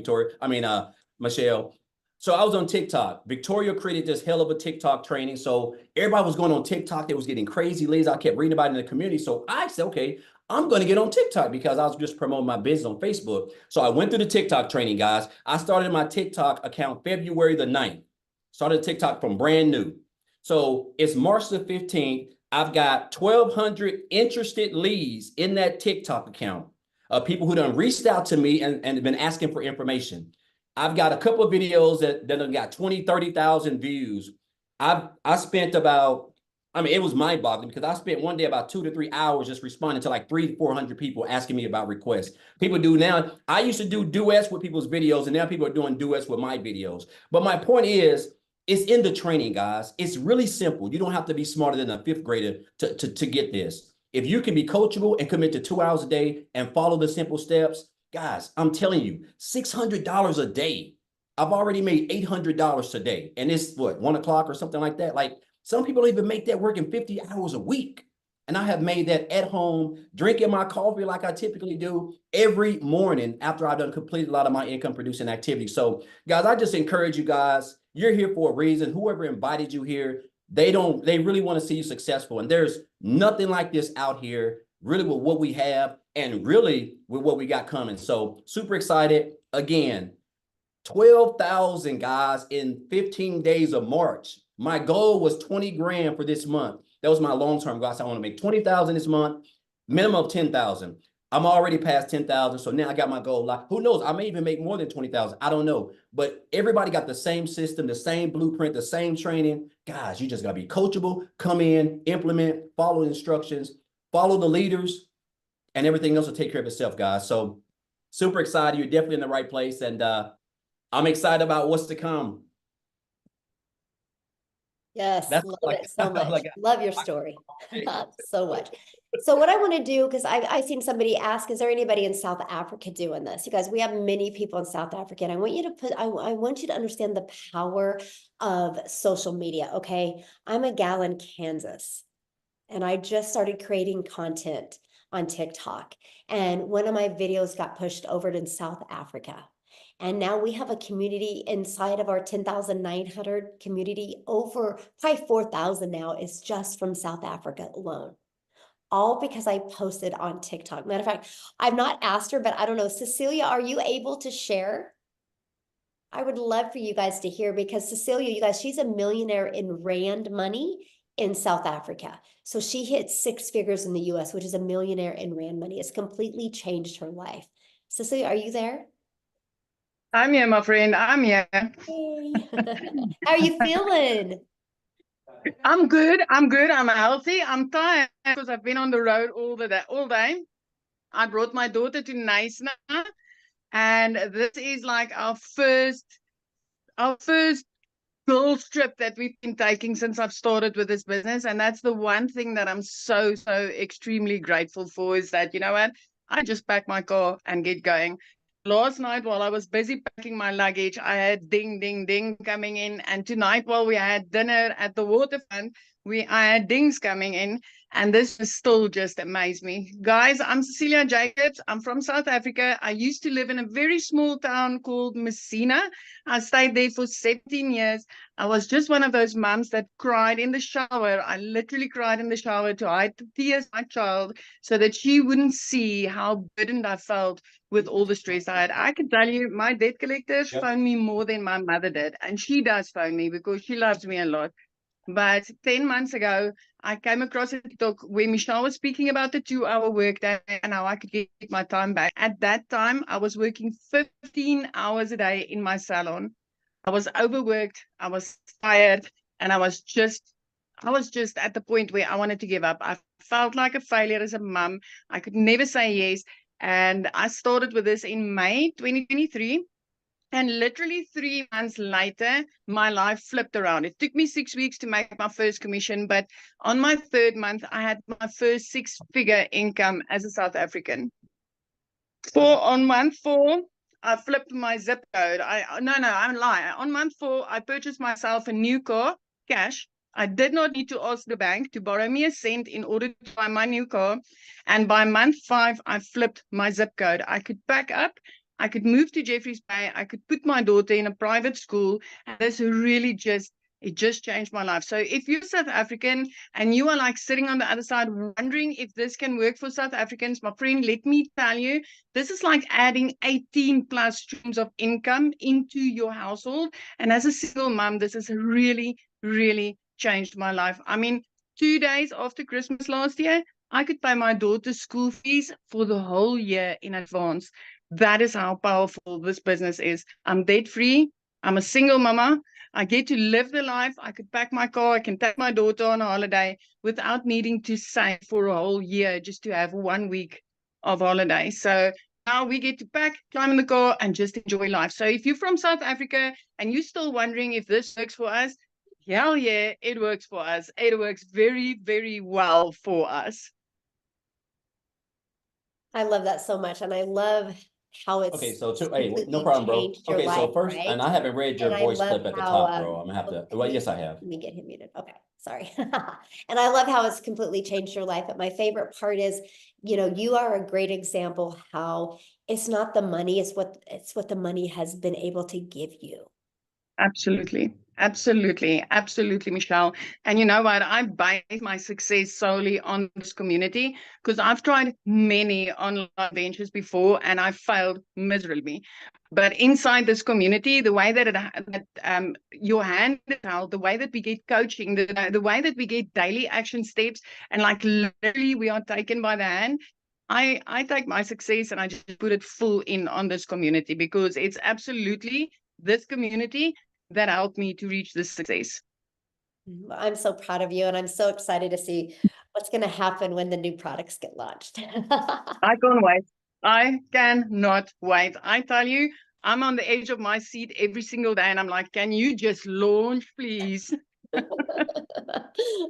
Michelle. So I was on TikTok. Victoria created this hell of a TikTok training. So everybody was going on TikTok. They was getting crazy leads. I kept reading about it in the community. So I said, okay, I'm going to get on TikTok because I was just promoting my business on Facebook. So I went through the TikTok training, guys. I started my TikTok account February the 9th. Started TikTok from brand new. So it's March the 15th. I've got 1,200 interested leads in that TikTok account of people who done reached out to me and have been asking for information. I've got a couple of videos that have got 20, 30,000 views. I spent about, it was mind boggling because I spent one day about 2 to 3 hours just responding to like 300 to 400 people asking me about requests. People do now. I used to do duets with people's videos and now people are doing duets with my videos. But my point is, it's in the training, guys. It's really simple. You don't have to be smarter than a 5th grader to get this. If you can be coachable and commit to 2 hours a day and follow the simple steps, guys, I'm telling you, $600 a day. I've already made $800 today. And it's what, 1 o'clock or something like that. Like some people don't even make that working 50 hours a week. And I have made that at home, drinking my coffee like I typically do every morning after I've done completed a lot of my income producing activities. So guys, I just encourage you guys, you're here for a reason. Whoever invited you here, they really want to see you successful. And there's nothing like this out here, really with what we have and really with what we got coming. So super excited. Again, 12,000 guys in 15 days of March. My goal was 20 grand for this month. That was my long-term goal. So I want to make 20,000 this month, minimum of 10,000. I'm already past 10,000. So now I got my goal. Like, who knows? I may even make more than 20,000. I don't know. But everybody got the same system, the same blueprint, the same training. Guys, you just got to be coachable, come in, implement, follow instructions, follow the leaders, and everything else will take care of itself, guys. So super excited. You're definitely in the right place. And I'm excited about what's to come. Yes, love it so much. Love your story so much. So what I want to do, because I've seen somebody ask, is there anybody in South Africa doing this? You guys, we have many people in South Africa, and I want you to I want you to understand the power of social media. Okay, I'm a gal in Kansas, and I just started creating content on TikTok, and one of my videos got pushed over to South Africa. And now we have a community inside of our 10,900 community, over probably 4,000 now is just from South Africa alone. All because I posted on TikTok. Matter of fact, I've not asked her, but I don't know. Cecilia, are you able to share? I would love for you guys to hear, because Cecilia, you guys, she's a millionaire in Rand money in South Africa. So she hit 6 figures in the US, which is a millionaire in Rand money. It's completely changed her life. Cecilia, are you there? I'm here, my friend. I'm here. Hey. How are you feeling? I'm good. I'm good. I'm healthy. I'm tired because I've been on the road all day. I brought my daughter to Nice now, and this is like our first girls trip that we've been taking since I've started with this business. And that's the one thing that I'm so extremely grateful for, is that, you know what, I just pack my car and get going. Last night while I was busy packing my luggage, I had ding ding ding coming in, and tonight while we had dinner at the waterfront, I had dings coming in, and this is still just amazed me. Guys, I'm Cecilia Jacobs. I'm from South Africa. I used to live in a very small town called Messina. I stayed there for 17 years. I was just one of those moms that cried in the shower. I literally cried in the shower to hide the tears of my child so that she wouldn't see how burdened I felt with all the stress I had. I can tell you, my debt collectors phone me more than my mother did. And she does phone me because she loves me a lot. But 10 months ago, I came across a TikTok where Michelle was speaking about the 2-hour workday and how I could get my time back. At that time, I was working 15 hours a day in my salon. I was overworked, I was tired, and I was just at the point where I wanted to give up. I felt like a failure as a mum. I could never say yes. And I started with this in May 2023. And literally 3 months later, my life flipped around. It took me 6 weeks to make my first commission, but on my 3rd month, I had my first 6-figure income as a South African. On month 4, I flipped my zip code. I'm lying. On month 4, I purchased myself a new car, cash. I did not need to ask the bank to borrow me a cent in order to buy my new car. And by month 5, I flipped my zip code. I could pack up. I could move to Jeffreys Bay. I could put my daughter in a private school. And this really it just changed my life. So if you're South African and you are like sitting on the other side wondering if this can work for South Africans, my friend, let me tell you, this is like adding 18 plus streams of income into your household. And as a single mom, this has really changed my life. I mean, 2 days after Christmas last year, I could pay my daughter's school fees for the whole year in advance. That is how powerful this business is. I'm debt free. I'm a single mama. I get to live the life. I could pack my car. I can take my daughter on a holiday without needing to save for a whole year just to have 1 week of holiday. So now we get to pack, climb in the car, and just enjoy life. So if you're from South Africa and you're still wondering if this works for us, hell yeah, it works for us. It works very well for us. I love that so much. And I love how it's Okay, so hey, no completely problem, bro. changed your Okay, so life, first, right? and I haven't read your And I voice love clip at the how, top, bro. I'm gonna have to. Well, yes, I have. Let me get him muted. Okay, sorry. And I love how it's completely changed your life. But my favorite part is, you are a great example how it's not the money, it's what the money has been able to give you. Absolutely, Michelle. And you know what? I base my success solely on this community because I've tried many online ventures before and I failed miserably. But inside this community, the way that your hand is held, the way that we get coaching, the way that we get daily action steps, and like literally we are taken by the hand. I take my success and I just put it full in on this community because it's absolutely this community that helped me to reach this success. I'm so proud of you, and I'm so excited to see what's going to happen when the new products get launched. I can't wait. I cannot wait. I tell you, I'm on the edge of my seat every single day, and I'm like, can you just launch, please?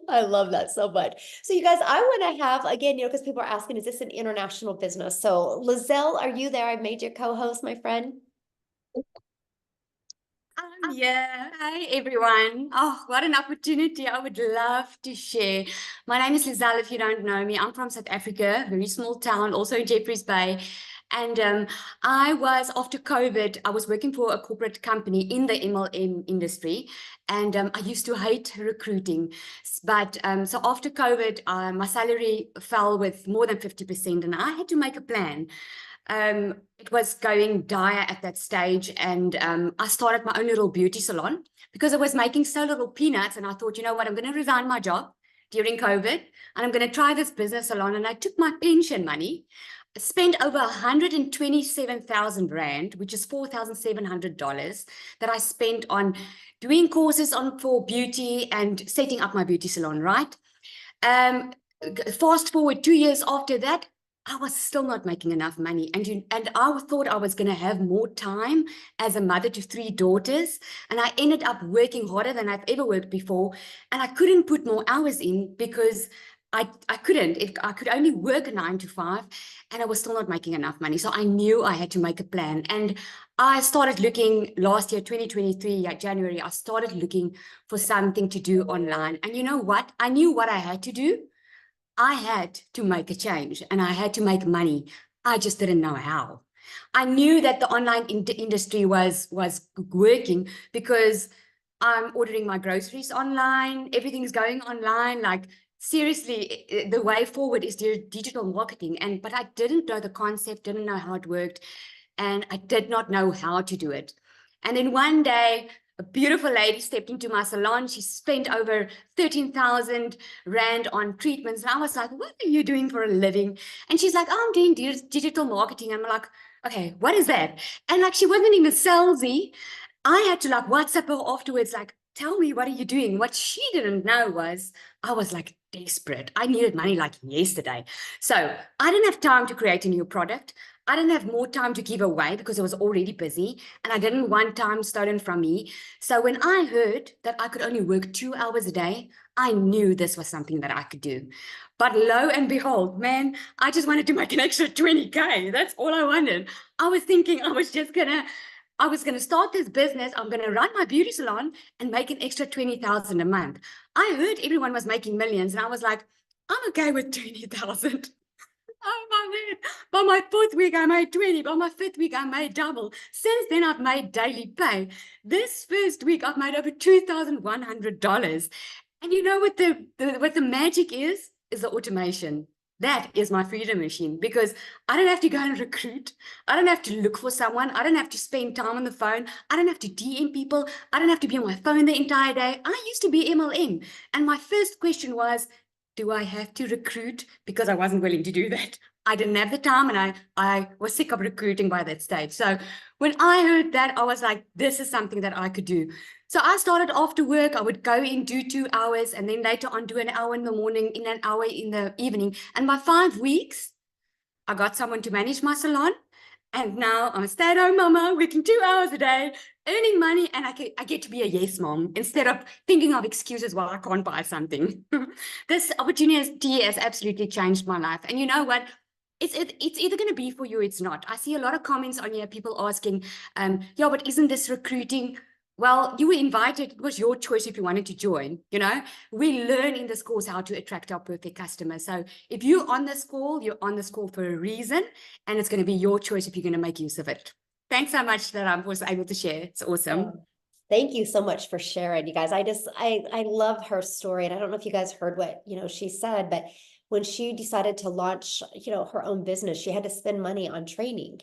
I love that so much. So you guys, I want to have, again, because people are asking, is this an international business? So Lizelle, are you there? I made you co-host, my friend. Yeah. Hi, everyone. Oh, what an opportunity. I would love to share. My name is Lizelle, if you don't know me. I'm from South Africa, very small town, also in Jeffreys Bay. And I was, after COVID, I was working for a corporate company in the MLM industry. And I used to hate recruiting. But so after COVID, my salary fell with more than 50%. And I had to make a plan. It was going dire at that stage, and I started my own little beauty salon because I was making so little peanuts, and I thought, you know what, I'm going to resign my job during COVID and I'm going to try this business salon. And I took my pension money spent over 127,000 Rand, which is $4,700 that I spent on doing courses for beauty and setting up my beauty salon, right? Fast forward 2 years after that, I was still not making enough money. And I thought I was going to have more time as a mother to 3 daughters. And I ended up working harder than I've ever worked before. And I couldn't put more hours in because I couldn't. I could only work a 9 to 5 and I was still not making enough money. So I knew I had to make a plan. And I started looking last year, 2023, January, I started looking for something to do online. And you know what? I knew what I had to do. I had to make a change and I had to make money. I just didn't know how. I knew that the online industry was working because I'm ordering my groceries online. Everything's going online. Like seriously, the way forward is digital marketing. But I didn't know the concept, didn't know how it worked, and I did not know how to do it. And then one day, a beautiful lady stepped into my salon. She spent over 13,000 Rand on treatments. And I was like, what are you doing for a living? And she's like, oh, I'm doing digital marketing. I'm like, okay, what is that? And like, she wasn't even salesy. I had to like WhatsApp her afterwards, like, tell me, what are you doing? What she didn't know was I was like desperate. I needed money like yesterday. So I didn't have time to create a new product. I didn't have more time to give away because I was already busy and I didn't want time stolen from me. So when I heard that I could only work 2 hours a day, I knew this was something that I could do. But lo and behold, man, I just wanted to make an extra 20K. That's all I wanted. I was thinking I was going to start this business. I'm going to run my beauty salon and make an extra 20,000 a month. I heard everyone was making millions and I was like, I'm okay with 20,000. Oh my word. By my 4th week, I made 20. By my 5th week, I made double. Since then, I've made daily pay. This first week, I've made over $2,100. And you know what the magic is the automation. That is my freedom machine because I don't have to go and recruit. I don't have to look for someone. I don't have to spend time on the phone. I don't have to DM people. I don't have to be on my phone the entire day. I used to be MLM. And my first question was, do I have to recruit? Because I wasn't willing to do that. I didn't have the time and I was sick of recruiting by that stage. So when I heard that, I was like, this is something that I could do. So I started after work. I would go in, do 2 hours, and then later on do an hour in the morning, in an hour in the evening. And by 5 weeks, I got someone to manage my salon. And now I'm a stay-at-home mama, working 2 hours a day, earning money, and I get to be a yes mom instead of thinking of excuses why I can't buy something. This opportunity has absolutely changed my life. And you know what? It's either going to be for you or it's not. I see a lot of comments on here, people asking, yeah, but isn't this recruiting? Well, you were invited. It was your choice if you wanted to join. You know, we learn in this course how to attract our perfect customer. So if you're on this call, you're on this call for a reason, and it's going to be your choice if you're going to make use of it. Thanks so much that I was able to share. It's awesome. Thank you so much for sharing, you guys. I love her story. And I don't know if you guys heard what, she said, but when she decided to launch, her own business, she had to spend money on training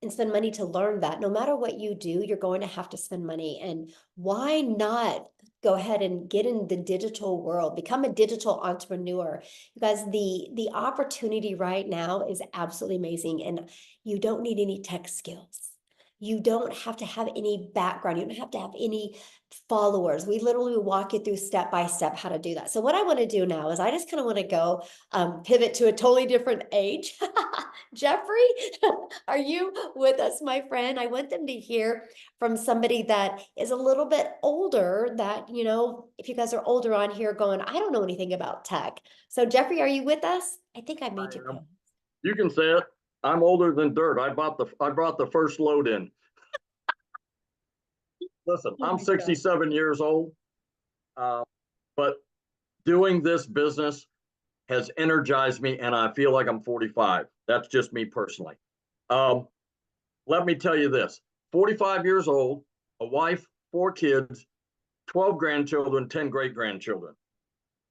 and spend money to learn that no matter what you do, you're going to have to spend money. And why not go ahead and get in the digital world, become a digital entrepreneur? You guys, the opportunity right now is absolutely amazing. And you don't need any tech skills. You don't have to have any background. You don't have to have any followers. We literally walk you through step by step how to do that. So what I want to do now is I just kind of want to go pivot to a totally different age. Jeffrey, are you with us, my friend? I want them to hear from somebody that is a little bit older that, if you guys are older on here going, I don't know anything about tech. So Jeffrey, are you with us? I think I made you go. You can say it. I'm older than dirt. I brought the first load in. Listen, I'm 67 years old, but doing this business has energized me, and I feel like I'm 45. That's just me personally. Let me tell you this: 45 years old, a wife, 4 kids, 12 grandchildren, 10 great grandchildren.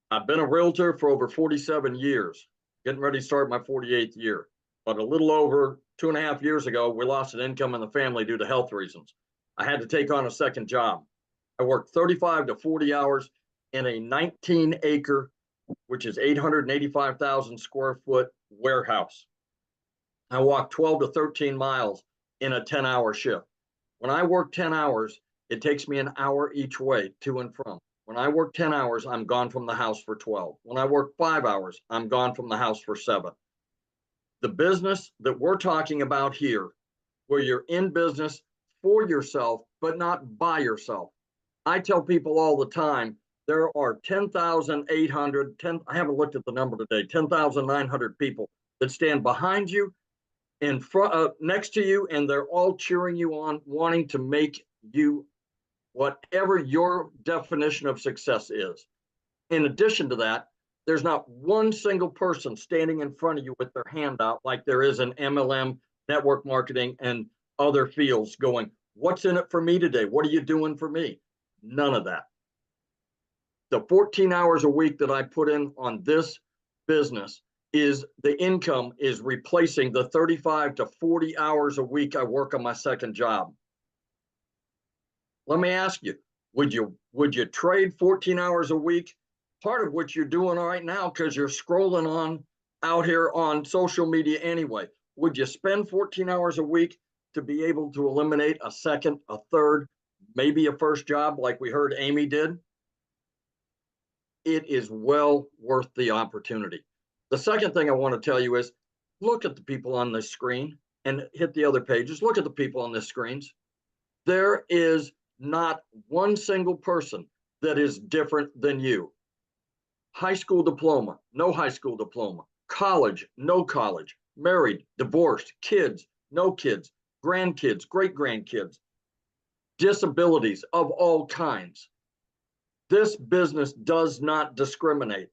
I've been a realtor for over 47 years, getting ready to start my 48th year. But a little over 2.5 years ago, we lost an income in the family due to health reasons. I had to take on a second job. I worked 35 to 40 hours in a 19-acre, which is 885,000 square foot warehouse. I walk 12 to 13 miles in a 10-hour shift. When I work 10 hours, it takes me an hour each way to and from. When I work 10 hours, I'm gone from the house for 12. When I work 5 hours, I'm gone from the house for 7. The business that we're talking about here, where you're in business for yourself, but not by yourself. I tell people all the time, there are 10,800, I haven't looked at the number today, 10,900 people that stand behind you, in front, next to you, and they're all cheering you on, wanting to make you whatever your definition of success is. In addition to that, there's not one single person standing in front of you with their hand out like there is in MLM, network marketing, and other fields going, what's in it for me today? What are you doing for me? None of that. The 14 hours a week that I put in on this business is the income is replacing the 35 to 40 hours a week I work on my second job. Let me ask you, would you trade 14 hours a week? Part of what you're doing right now, because you're scrolling on out here on social media anyway. Would you spend 14 hours a week to be able to eliminate a second, a third, maybe a first job like we heard Amy did? It is well worth the opportunity. The second thing I want to tell you is look at the people on this screen and hit the other pages. Look at the people on the screens. There is not one single person that is different than you. High school diploma, no high school diploma, college, no college, married, divorced, kids, no kids, grandkids, great-grandkids, disabilities of all kinds. This business does not discriminate.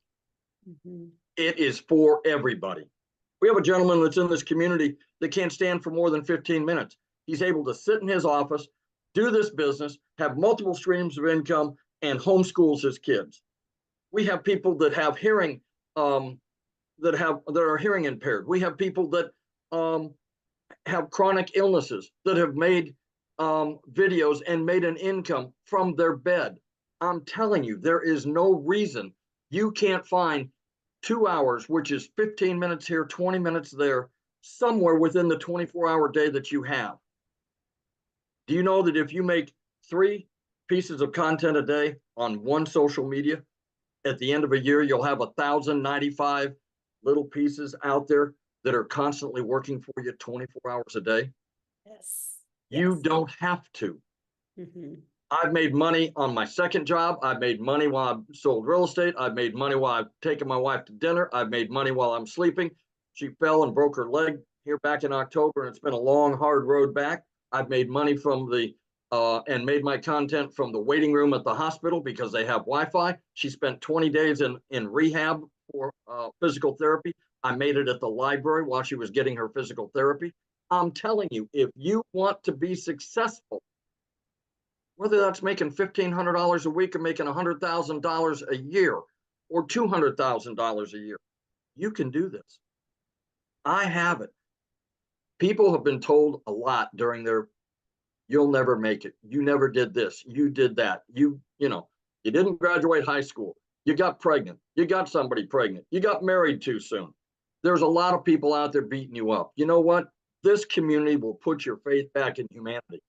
Mm-hmm. It is for everybody. We have a gentleman that's in this community that can't stand for more than 15 minutes. He's able to sit in his office, do this business, have multiple streams of income, and homeschools his kids. We have people that have hearing, that are hearing impaired. We have people that have chronic illnesses that have made videos and made an income from their bed. I'm telling you, there is no reason you can't find 2 hours, which is 15 minutes here, 20 minutes there, somewhere within the 24-hour day that you have. Do you know that if you make 3 pieces of content a day on one social media, at the end of a year, you'll have 1,095 little pieces out there that are constantly working for you 24 hours a day? Yes. You don't have to. Mm-hmm. I've made money on my second job. I've made money while I've sold real estate. I've made money while I've taken my wife to dinner. I've made money while I'm sleeping. She fell and broke her leg here back in October, and it's been a long, hard road back. I've made money from and made my content from the waiting room at the hospital because they have Wi-Fi. She spent 20 days in rehab for physical therapy. I made it at the library while she was getting her physical therapy. I'm telling you, if you want to be successful, whether that's making $1,500 a week or making $100,000 a year or $200,000 a year, you can do this. I have it. People have been told a lot during their, you'll never make it. You never did this. You did that. You didn't graduate high school. You got pregnant. You got somebody pregnant. You got married too soon. There's a lot of people out there beating you up. You know what? This community will put your faith back in humanity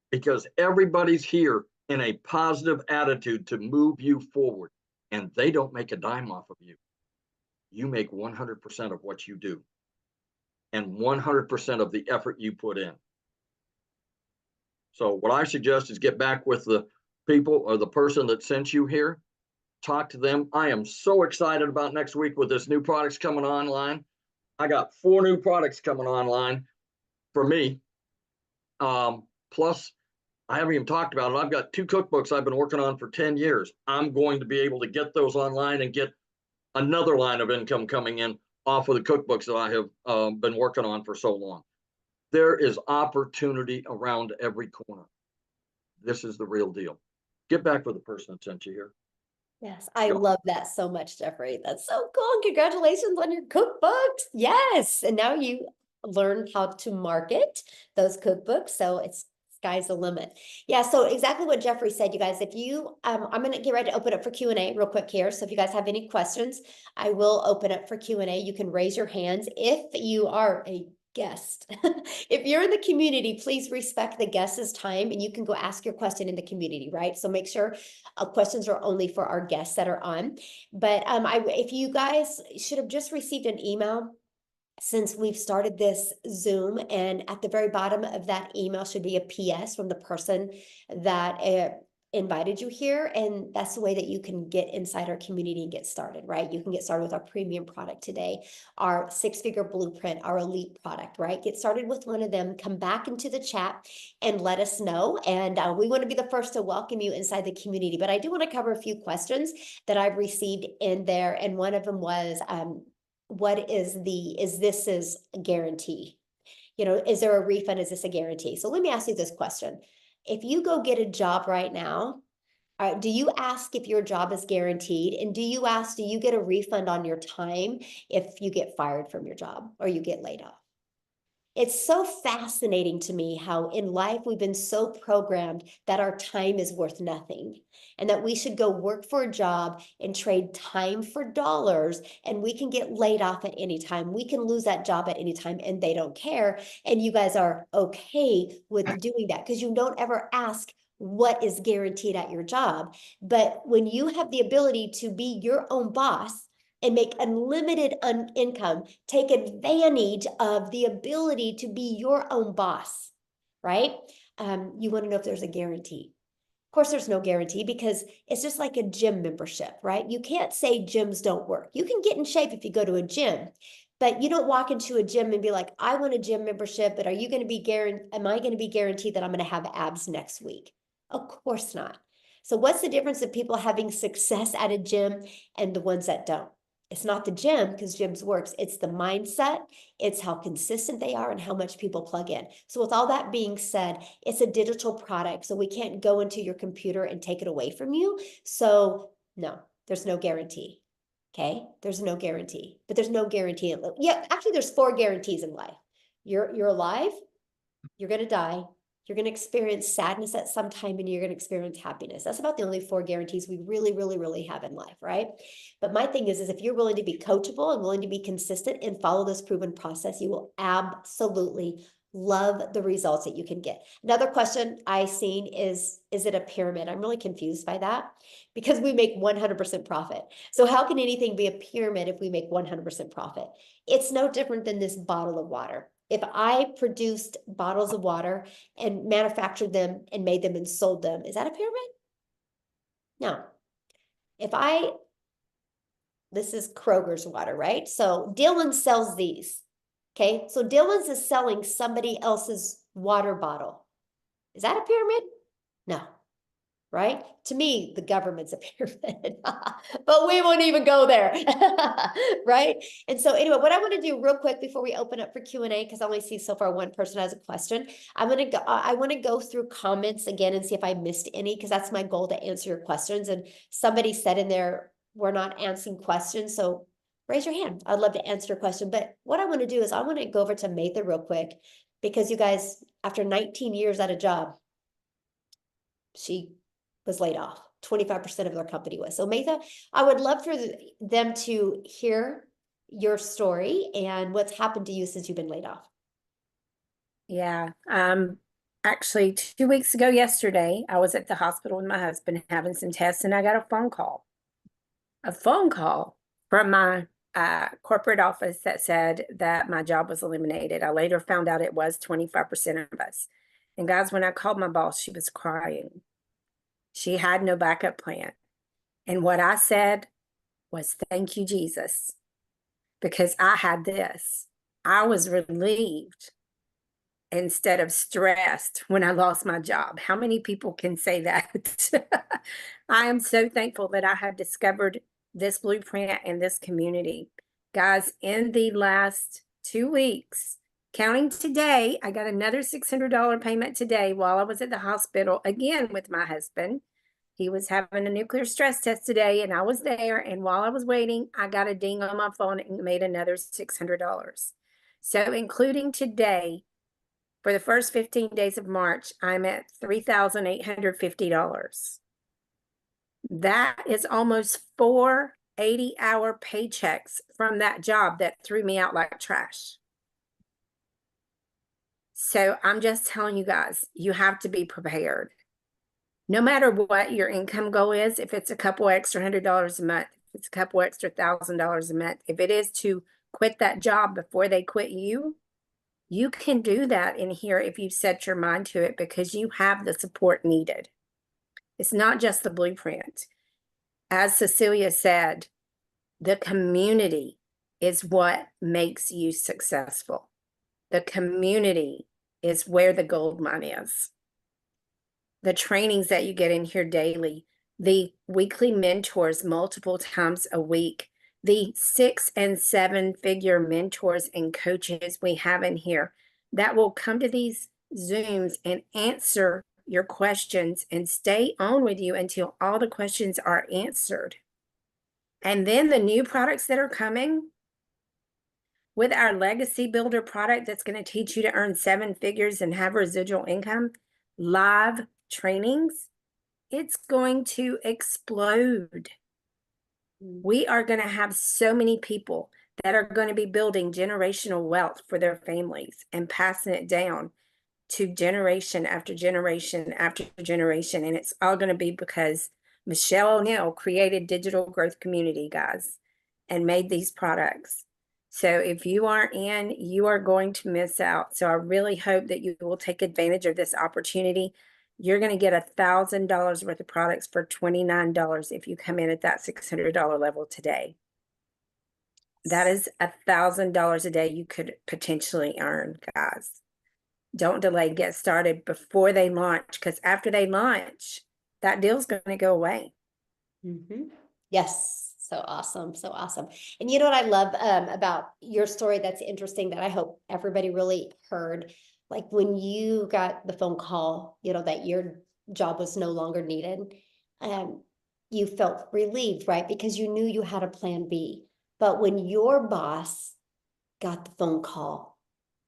because everybody's here in a positive attitude to move you forward, and they don't make a dime off of you. You make 100% of what you do and 100% of the effort you put in. So what I suggest is get back with the people or the person that sent you here, talk to them. I am so excited about next week with this new products coming online. I got 4 new products coming online for me. Plus, I haven't even talked about it. I've got 2 cookbooks I've been working on for 10 years. I'm going to be able to get those online and get another line of income coming in off of the cookbooks that I have been working on for so long. There is opportunity around every corner. This is the real deal. Get back with the person that sent you here. Yes, I love that so much, Jeffrey. That's so cool. Congratulations on your cookbooks. Yes. And now you learn how to market those cookbooks. So it's sky's the limit. Yeah. So exactly what Jeffrey said, you guys, if you, I'm going to get ready to open up for Q&A real quick here. So if you guys have any questions, I will open up for Q&A. You can raise your hands. If you are a guest. If you're in the community, please respect the guest's time and you can go ask your question in the community, right? So make sure questions are only for our guests that are on. But if you guys should have just received an email since we've started this Zoom, and at the very bottom of that email should be a PS from the person that invited you here. And that's the way that you can get inside our community and get started, right? You can get started with our premium product today, our 6-figure blueprint, our elite product, right? Get started with one of them, come back into the chat and let us know. And we want to be the first to welcome you inside the community. But I do want to cover a few questions that I've received in there. And one of them was, what is this a guarantee? You know, is there a refund? Is this a guarantee? So let me ask you this question. If you go get a job right now, do you ask if your job is guaranteed? And do you get a refund on your time if you get fired from your job or you get laid off? It's so fascinating to me how in life we've been so programmed that our time is worth nothing and that we should go work for a job and trade time for dollars, and we can get laid off at any time. We can lose that job at any time and they don't care. And you guys are okay with doing that because you don't ever ask what is guaranteed at your job. But when you have the ability to be your own boss and make unlimited income, take advantage of the ability to be your own boss, right? You want to know if there's a guarantee. Of course, there's no guarantee because it's just like a gym membership, right? You can't say gyms don't work. You can get in shape if you go to a gym, but you don't walk into a gym and be like, I want a gym membership, but am I going to be guaranteed that I'm going to have abs next week? Of course not. So what's the difference of people having success at a gym and the ones that don't? It's not the gym, because gyms works. It's the mindset. It's how consistent they are and how much people plug in. So with all that being said, it's a digital product. So we can't go into your computer and take it away from you. So no, there's no guarantee. Okay. There's no guarantee, but there's no guarantee. Yeah. Actually, there's 4 guarantees in life. You're alive. You're going to die. You're going to experience sadness at some time, and you're going to experience happiness. That's about the only 4 guarantees we really, really, really have in life, right? But my thing is if you're willing to be coachable and willing to be consistent and follow this proven process, you will absolutely love the results that you can get. Another question I've seen is it a pyramid? I'm really confused by that because we make 100% profit. So how can anything be a pyramid if we make 100% profit? It's no different than this bottle of water. If I produced bottles of water and manufactured them and made them and sold them, is that a pyramid? No. This is Kroger's water, right? So Dylan sells these. Okay. So Dylan's is selling somebody else's water bottle. Is that a pyramid? No. Right? To me, the government's a pyramid, but we won't even go there, right? And so anyway, what I want to do real quick before we open up for Q&A, because I only see so far one person has a question, I want to go through comments again and see if I missed any, because that's my goal, to answer your questions. And somebody said in there, we're not answering questions, so raise your hand. I'd love to answer your question. But what I want to do is I want to go over to Matha real quick, because you guys, after 19 years at a job, she was laid off. 25% of their company was. So Matha, I would love for them to hear your story and what's happened to you since you've been laid off. Yeah. Actually 2 weeks ago yesterday, I was at the hospital with my husband having some tests, and I got a phone call from my corporate office that said that my job was eliminated. I later found out it was 25% of us. And guys, when I called my boss, she was crying. She had no backup plan. And what I said was, thank you, Jesus, because I had this. I was relieved instead of stressed when I lost my job. How many people can say that? I am so thankful that I have discovered this blueprint and this community. Guys, in the last 2 weeks, counting today, I got another $600 payment today while I was at the hospital again with my husband. He was having a nuclear stress test today, and I was there. And while I was waiting, I got a ding on my phone and made another $600. So including today, for the first 15 days of March, I'm at $3,850. That is almost 4 80-hour paychecks from that job that threw me out like trash. So I'm just telling you guys, you have to be prepared. No matter what your income goal is, if it's a couple extra $100 a month, if it's a couple extra $1,000 a month, if it is to quit that job before they quit you, you can do that in here if you set your mind to it, because you have the support needed. It's not just the blueprint. As Cecilia said, the community is what makes you successful. The community is where the gold mine is. The trainings that you get in here daily, the weekly mentors multiple times a week, the 6 and 7 figure mentors and coaches we have in here that will come to these Zooms and answer your questions and stay on with you until all the questions are answered. And then the new products that are coming with our legacy builder product that's going to teach you to earn 7 figures and have residual income, live trainings, it's going to explode. We are going to have so many people that are going to be building generational wealth for their families and passing it down to generation after generation after generation. And it's all going to be because Michelle O'Neill created Digital Growth Community, guys, and made these products. So if you aren't in, you are going to miss out. So I really hope that you will take advantage of this opportunity. You're going to get $1,000 worth of products for $29 if you come in at that $600 level today. That is $1,000 a day you could potentially earn, guys. Don't delay, get started before they launch, because after they launch, that deal's going to go away. Yes. So awesome. So awesome. And you know what I love about your story that's interesting that I hope everybody really heard, like when you got the phone call, you know, that your job was no longer needed, you felt relieved, right? Because you knew you had a plan B. But when your boss got the phone call,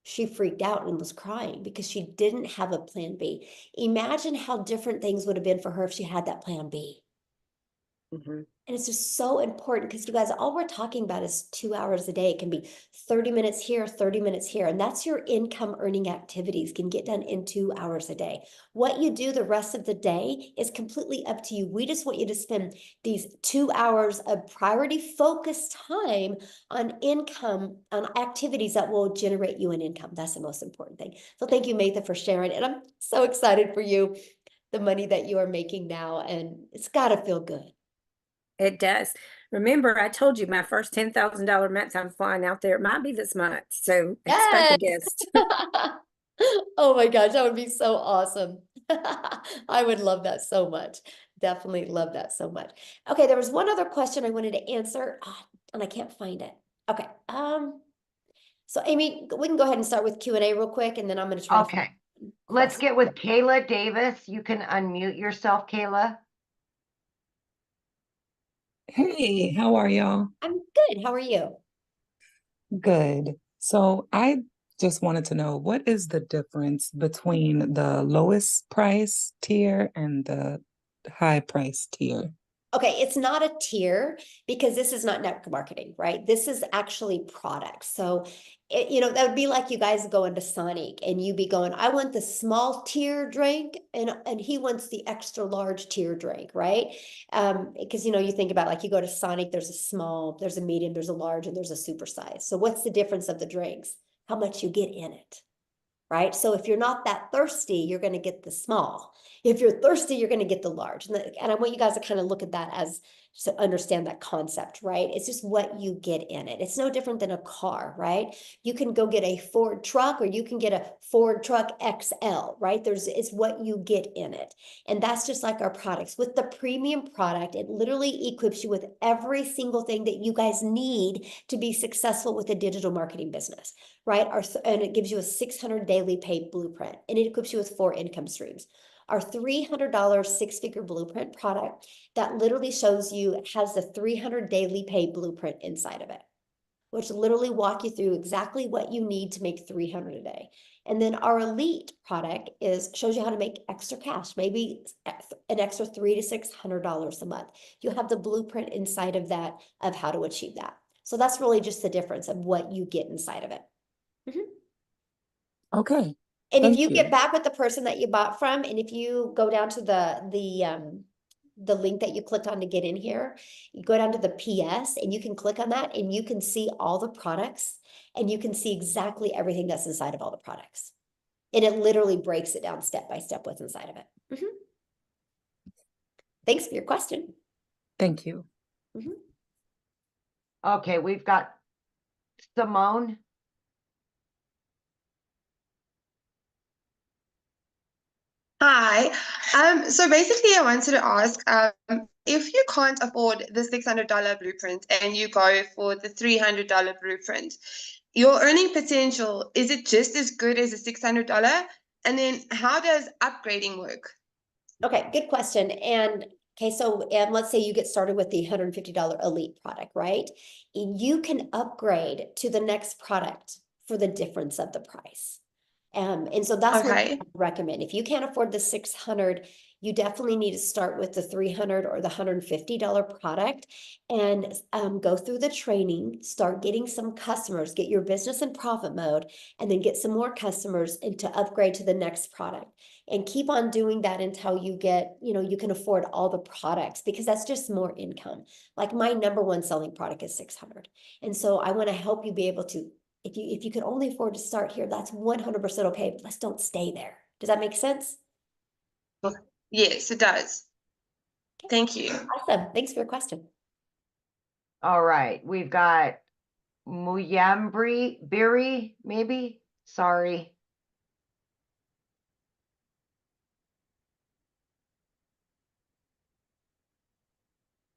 she freaked out and was crying because she didn't have a plan B. Imagine how different things would have been for her if she had that plan B. And it's just so important because you guys, all we're talking about is 2 hours a day. It can be 30 minutes here, 30 minutes here. And that's your income earning activities can get done in 2 hours a day. What you do the rest of the day is completely up to you. We just want you to spend these 2 hours of priority focused time on income, on activities that will generate you an income. That's the most important thing. So thank you, Matha, for sharing. And I'm so excited for you, the money that you are making now. And it's got to feel good. It does. Remember, I told you my first $10,000 month I'm flying out there. It might be this month. So expect a guest. Oh my gosh, that would be so awesome. I would love that so much. Definitely love that so much. Okay, there was one other question I wanted to answer, and I can't find it. Okay. So Amy, we can go ahead and start with Q&A real quick, and then I'm going to try. Okay. Let's get with Kayla Davis. You can unmute yourself, Kayla. Hey, how are y'all? I'm good. How are you? Good. So I just wanted to know, what is the difference between the lowest price tier and the high price tier? Okay, it's not a tier because this is not network marketing, right? This is actually product. So, you know, that would be like you guys going to Sonic and you be going, I want the small tier drink and he wants the extra large tier drink, right? Because, you know, you think about like you go to Sonic, there's a small, there's a medium, there's a large, and there's a super size. So what's the difference of the drinks? How much you get in it, right? So if you're not that thirsty, you're going to get the small. If you're thirsty, you're going to get the large. And I want you guys to kind of look at that as to understand that concept, right? It's just what you get in it. It's no different than a car, right? You can go get a Ford truck or you can get a Ford truck XL, right? It's what you get in it. And that's just like our products. With the premium product, it literally equips you with every single thing that you guys need to be successful with a digital marketing business, right? And it gives you a 600 daily pay blueprint, and it equips you with 4 income streams. Our $300 6-figure blueprint product that literally shows you, has the 300 daily pay blueprint inside of it, which literally walk you through exactly what you need to make 300 a day. And then our elite product shows you how to make extra cash, maybe an extra $300 to $600 a month. You have the blueprint inside of that of how to achieve that. So that's really just the difference of what you get inside of it. Okay. And if Thank you you. get back with the person that you bought from, and if you go down to the link that you clicked on to get in here, you go down to the PS and you can click on that and you can see all the products and you can see exactly everything that's inside of all the products. And it literally breaks it down step by step what's inside of it. Mhm. Thanks for your question. Thank you. Mhm. Okay, we've got Simone. Hi. So basically, I wanted to ask, if you can't afford the $600 blueprint and you go for the $300 blueprint, your earning potential, is it just as good as the $600? And then how does upgrading work? Okay, good question. And okay, so let's say you get started with the $150 elite product, right? You can upgrade to the next product for the difference of the price. And so that's what I Okay. recommend. If you can't afford the 600, you definitely need to start with the 300 or the $150 product and go through the training, start getting some customers, get your business in profit mode, and then get some more customers and to upgrade to the next product. And keep on doing that until you get, you can afford all the products because that's just more income. Like my number one selling product is 600. And so I want to help you be able to, if you can only afford to start here, that's 100% okay, but let's don't stay there. Does that make sense? Yes, it does. Thank you. Awesome. Thanks for your question. All right, we've got Muyambri Biri, maybe? Sorry.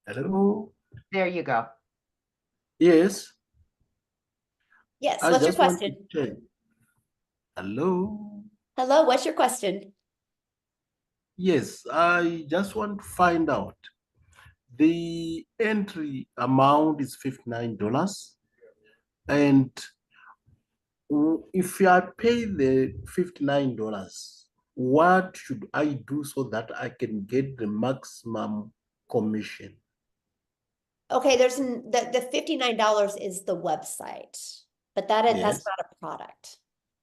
Hello. There you go. Yes, Yes, I what's your just want to question? check. Hello. Hello, what's your question? Yes, I just want to find out. The entry amount is $59, and if I pay the $59, what should I do so that I can get the maximum commission? Okay, the $59 is the website, but that's Yes. not a product.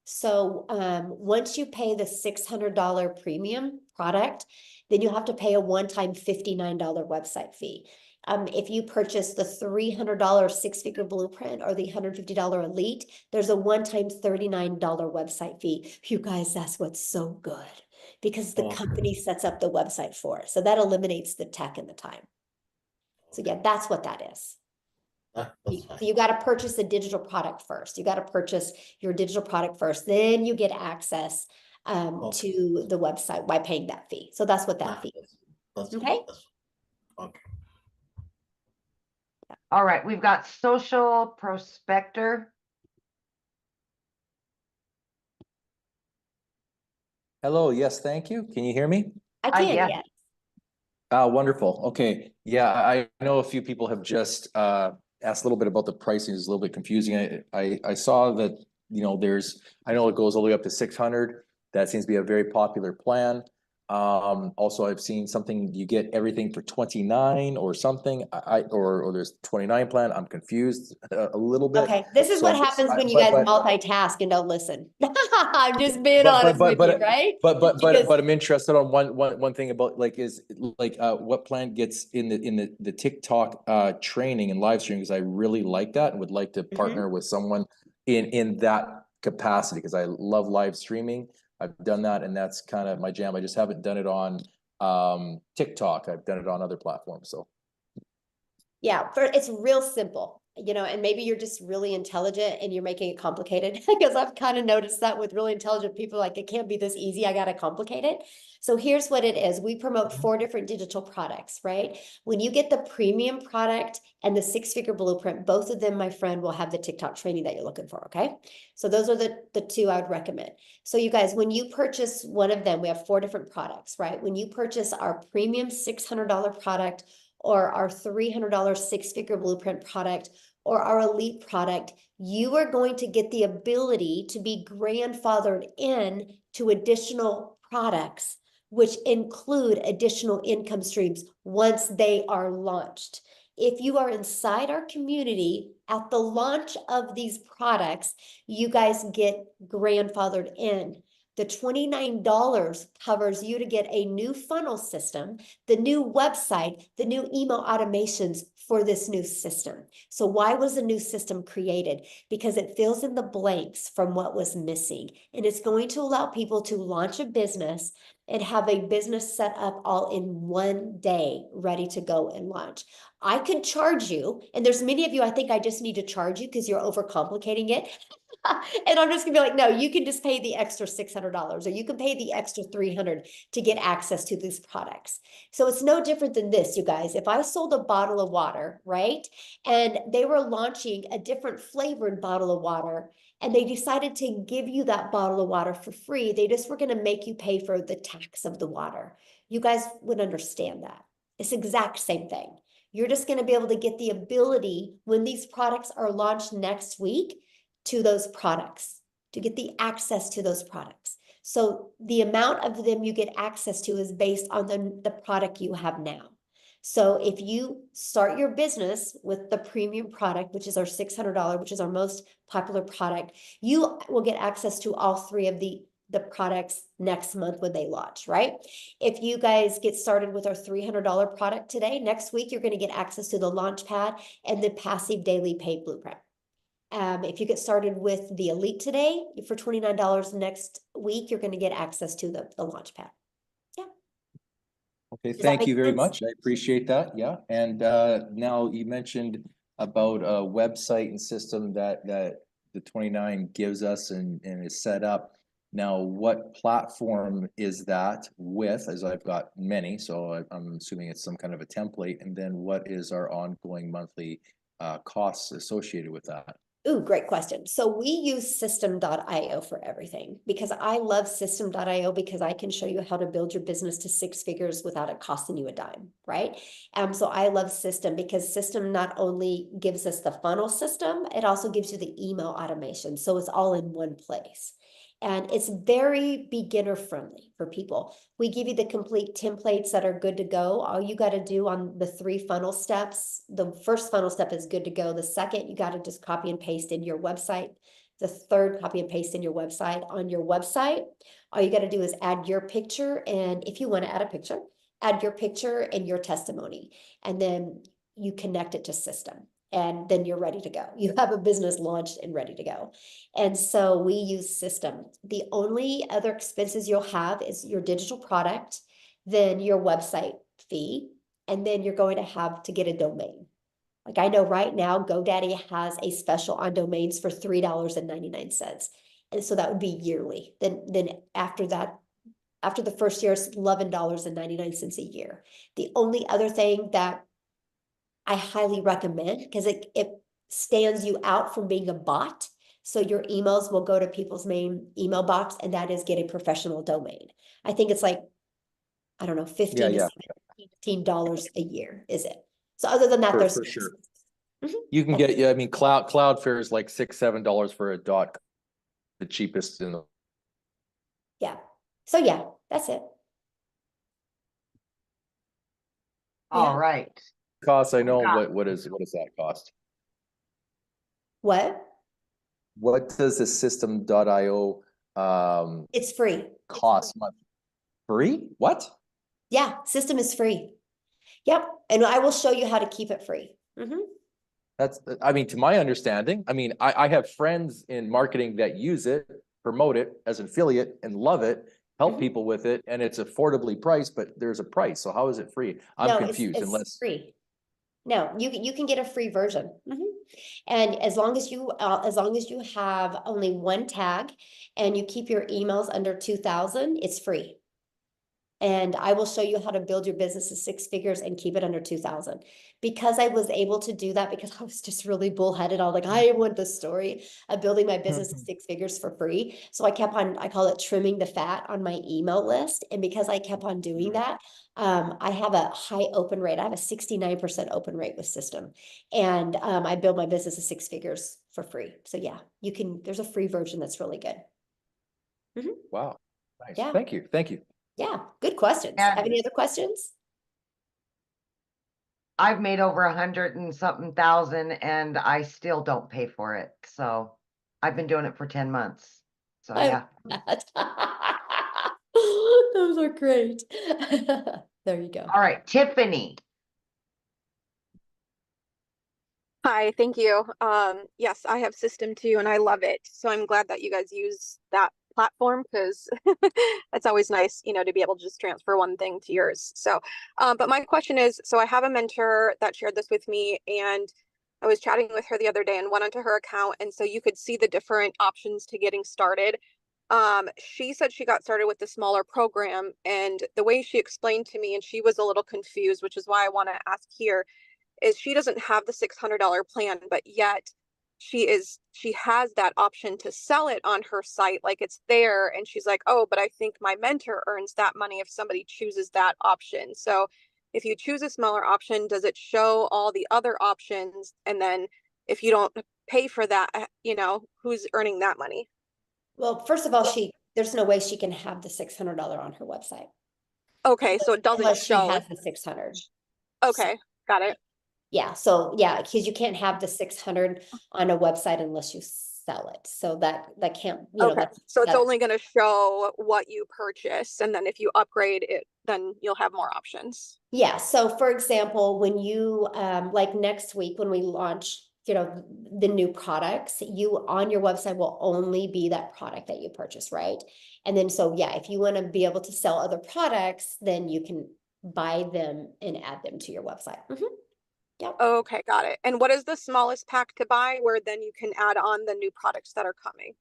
So once you pay the $600 premium product, then you have to pay a one-time $59 website fee. If you purchase the $300 six-figure blueprint or the $150 elite, there's a one-time $39 website fee. You guys, that's what's so good because the company sets up the website for it. So that eliminates the tech and the time. So yeah, that's what that is. That's So fine. you got to purchase the digital product first. You got to purchase your digital product first. Then you get access to the website by paying that fee. So that's what that fee is. That's Okay. okay. All right, we've got Social Prospector. Hello, yes, thank you. Can you hear me? I can, yes. yes. Wonderful. Okay. Yeah, I know a few people have just asked a little bit about the pricing. It's a little bit confusing. I saw that, I know it goes all the way up to 600. That seems to be a very popular plan. Also, I've seen something, you get everything for 29 or something, or there's 29 plan. I'm confused a little bit. Okay, this is So what I'm just- happens when you but- guys but- multitask and don't listen. I'm just being But- honest but- with you, right? Because- but I'm interested on one thing about what plan gets in the TikTok training and live streaming, because I really like that and would like to partner with someone in that capacity, because I love live streaming. I've done that and that's kind of my jam. I just haven't done it on TikTok. I've done it on other platforms. So yeah, it's real simple, and maybe you're just really intelligent and you're making it complicated because I've kind of noticed that with really intelligent people, like it can't be this easy. I got to complicate it. So here's what it is. We promote 4 different digital products, right? When you get the premium product and the six-figure blueprint, both of them, my friend, will have the TikTok training that you're looking for, okay? So those are the 2 I would recommend. So you guys, when you purchase one of them, we have 4 different products, right? When you purchase our premium $600 product or our $300 six-figure blueprint product or our elite product, you are going to get the ability to be grandfathered in to additional products, which include additional income streams once they are launched. If you are inside our community at the launch of these products, you guys get grandfathered in. The $29 covers you to get a new funnel system, the new website, the new email automations for this new system. So why was a new system created? Because it fills in the blanks from what was missing. And it's going to allow people to launch a business and have a business set up all in one day, ready to go and launch. I could charge you, and there's many of you, I think I just need to charge you because you're overcomplicating it. And I'm just gonna be like, no, you can just pay the extra $600 or you can pay the extra $300 to get access to these products. So it's no different than this, you guys. If I sold a bottle of water, right? And they were launching a different flavored bottle of water, and they decided to give you that bottle of water for free, they just were gonna make you pay for the tax of the water. You guys would understand that. It's the exact same thing. You're just gonna be able to get the ability when these products are launched next week to those products, to get the access to those products. So the amount of them you get access to is based on the product you have now. So if you start your business with the premium product, which is our $600, which is our most popular product, you will get access to all three of the products next month when they launch, right? If you guys get started with our $300 product today, next week, you're going to get access to the launch pad and the passive daily paid blueprint. If you get started with the Elite today, for $29 next week, you're going to get access to the launch pad. Yeah. Okay, Does that thank make you very sense? much. I appreciate that. Yeah. And now you mentioned about a website and system that the 29 gives us and is set up. Now, what platform is that with, as I've got many, so I'm assuming it's some kind of a template, and then what is our ongoing monthly costs associated with that? Ooh, great question. So we use system.io for everything because I love system.io because I can show you how to build your business to 6 figures without it costing you a dime, right? So I love system because system not only gives us the funnel system, it also gives you the email automation. So it's all in one place. And it's very beginner friendly for people. We give you the complete templates that are good to go. All you got to do on the 3 funnel steps, the first funnel step is good to go. The second, you got to just copy and paste in your website. The third, copy and paste in your website. On your website, all you got to do is add your picture. And if you want to add a picture, add your picture and your testimony. And then you connect it to system. And then you're ready to go. You have a business launched and ready to go. And so we use system. The only other expenses you'll have is your digital product, then your website fee, and then you're going to have to get a domain. Like I know right now, GoDaddy has a special on domains for $3.99. And so that would be yearly. Then after that, after the first year, it's $11.99 a year. The only other thing that I highly recommend, because it stands you out from being a bot. So your emails will go to people's main email box, and that is get a professional domain. I think it's like, I don't know, $15 to $17 a year, is it? So other than that, there's for sure. Mhm. You can get, yeah, I mean, Cloudflare is like $6-7 for a dot, the cheapest in the. Yeah. So yeah, that's it. All right. Cost, I know, what does that cost? What? What does the system.io It's free. cost month? Free? What? Yeah, system is free. Yep. And I will show you how to keep it free. That's, I mean, to my understanding, I mean, I have friends in marketing that use it, promote it as an affiliate and love it, help people with it, and it's affordably priced, but there's a price. So how is it free? I'm confused. It's free. No, you can get a free version. And as long as you have only one tag and you keep your emails under 2,000, it's free. And I will show you how to build your business to 6 figures and keep it under 2,000. Because I was able to do that because I was just really bullheaded. I was like, I want the story of building my business to 6 figures for free. So I kept on, I call it trimming the fat on my email list. And because I kept on doing that, I have a high open rate. I have a 69% open rate with system. And I build my business to 6 figures for free. So yeah, you can, there's a free version that's really good. Wow. Nice. Yeah. Thank you. Thank you. Yeah, good questions. Have any other questions? I've made over 100 and something thousand and I still don't pay for it. So I've been doing it for 10 months. So I yeah. love that. Those are great. There you go. All right, Tiffany. Hi, thank you. Yes, I have System 2 and I love it. So I'm glad that you guys use that platform because it's always nice, you know, to be able to just transfer one thing to yours. So, but my question is, so I have a mentor that shared this with me and I was chatting with her the other day and went onto her account. And so you could see the different options to getting started. She said she got started with the smaller program and the way she explained to me, and she was a little confused, which is why I want to ask here is she doesn't have the $600 plan, but yet she has that option to sell it on her site, like it's there. And she's like, oh, but I think my mentor earns that money if somebody chooses that option. So if you choose a smaller option, does it show all the other options? And then if you don't pay for that, you know, who's earning that money? Well, first of all, there's no way she can have the $600 on her website. Okay, so it doesn't Unless she show. has the 600. Okay, got it. Yeah, so yeah, because you can't have the 600 on a website unless you sell it. So that can't, you know, Okay, that's so it's only going to show what you purchase, and then if you upgrade it, then you'll have more options. yeah. So for example, when you like next week when we launch, you know, the new products, you on your website will only be that product that you purchase, right? And then so yeah, if you want to be able to sell other products, then you can buy them and add them to your website. Yep. Okay, got it. And what is the smallest pack to buy where then you can add on the new products that are coming?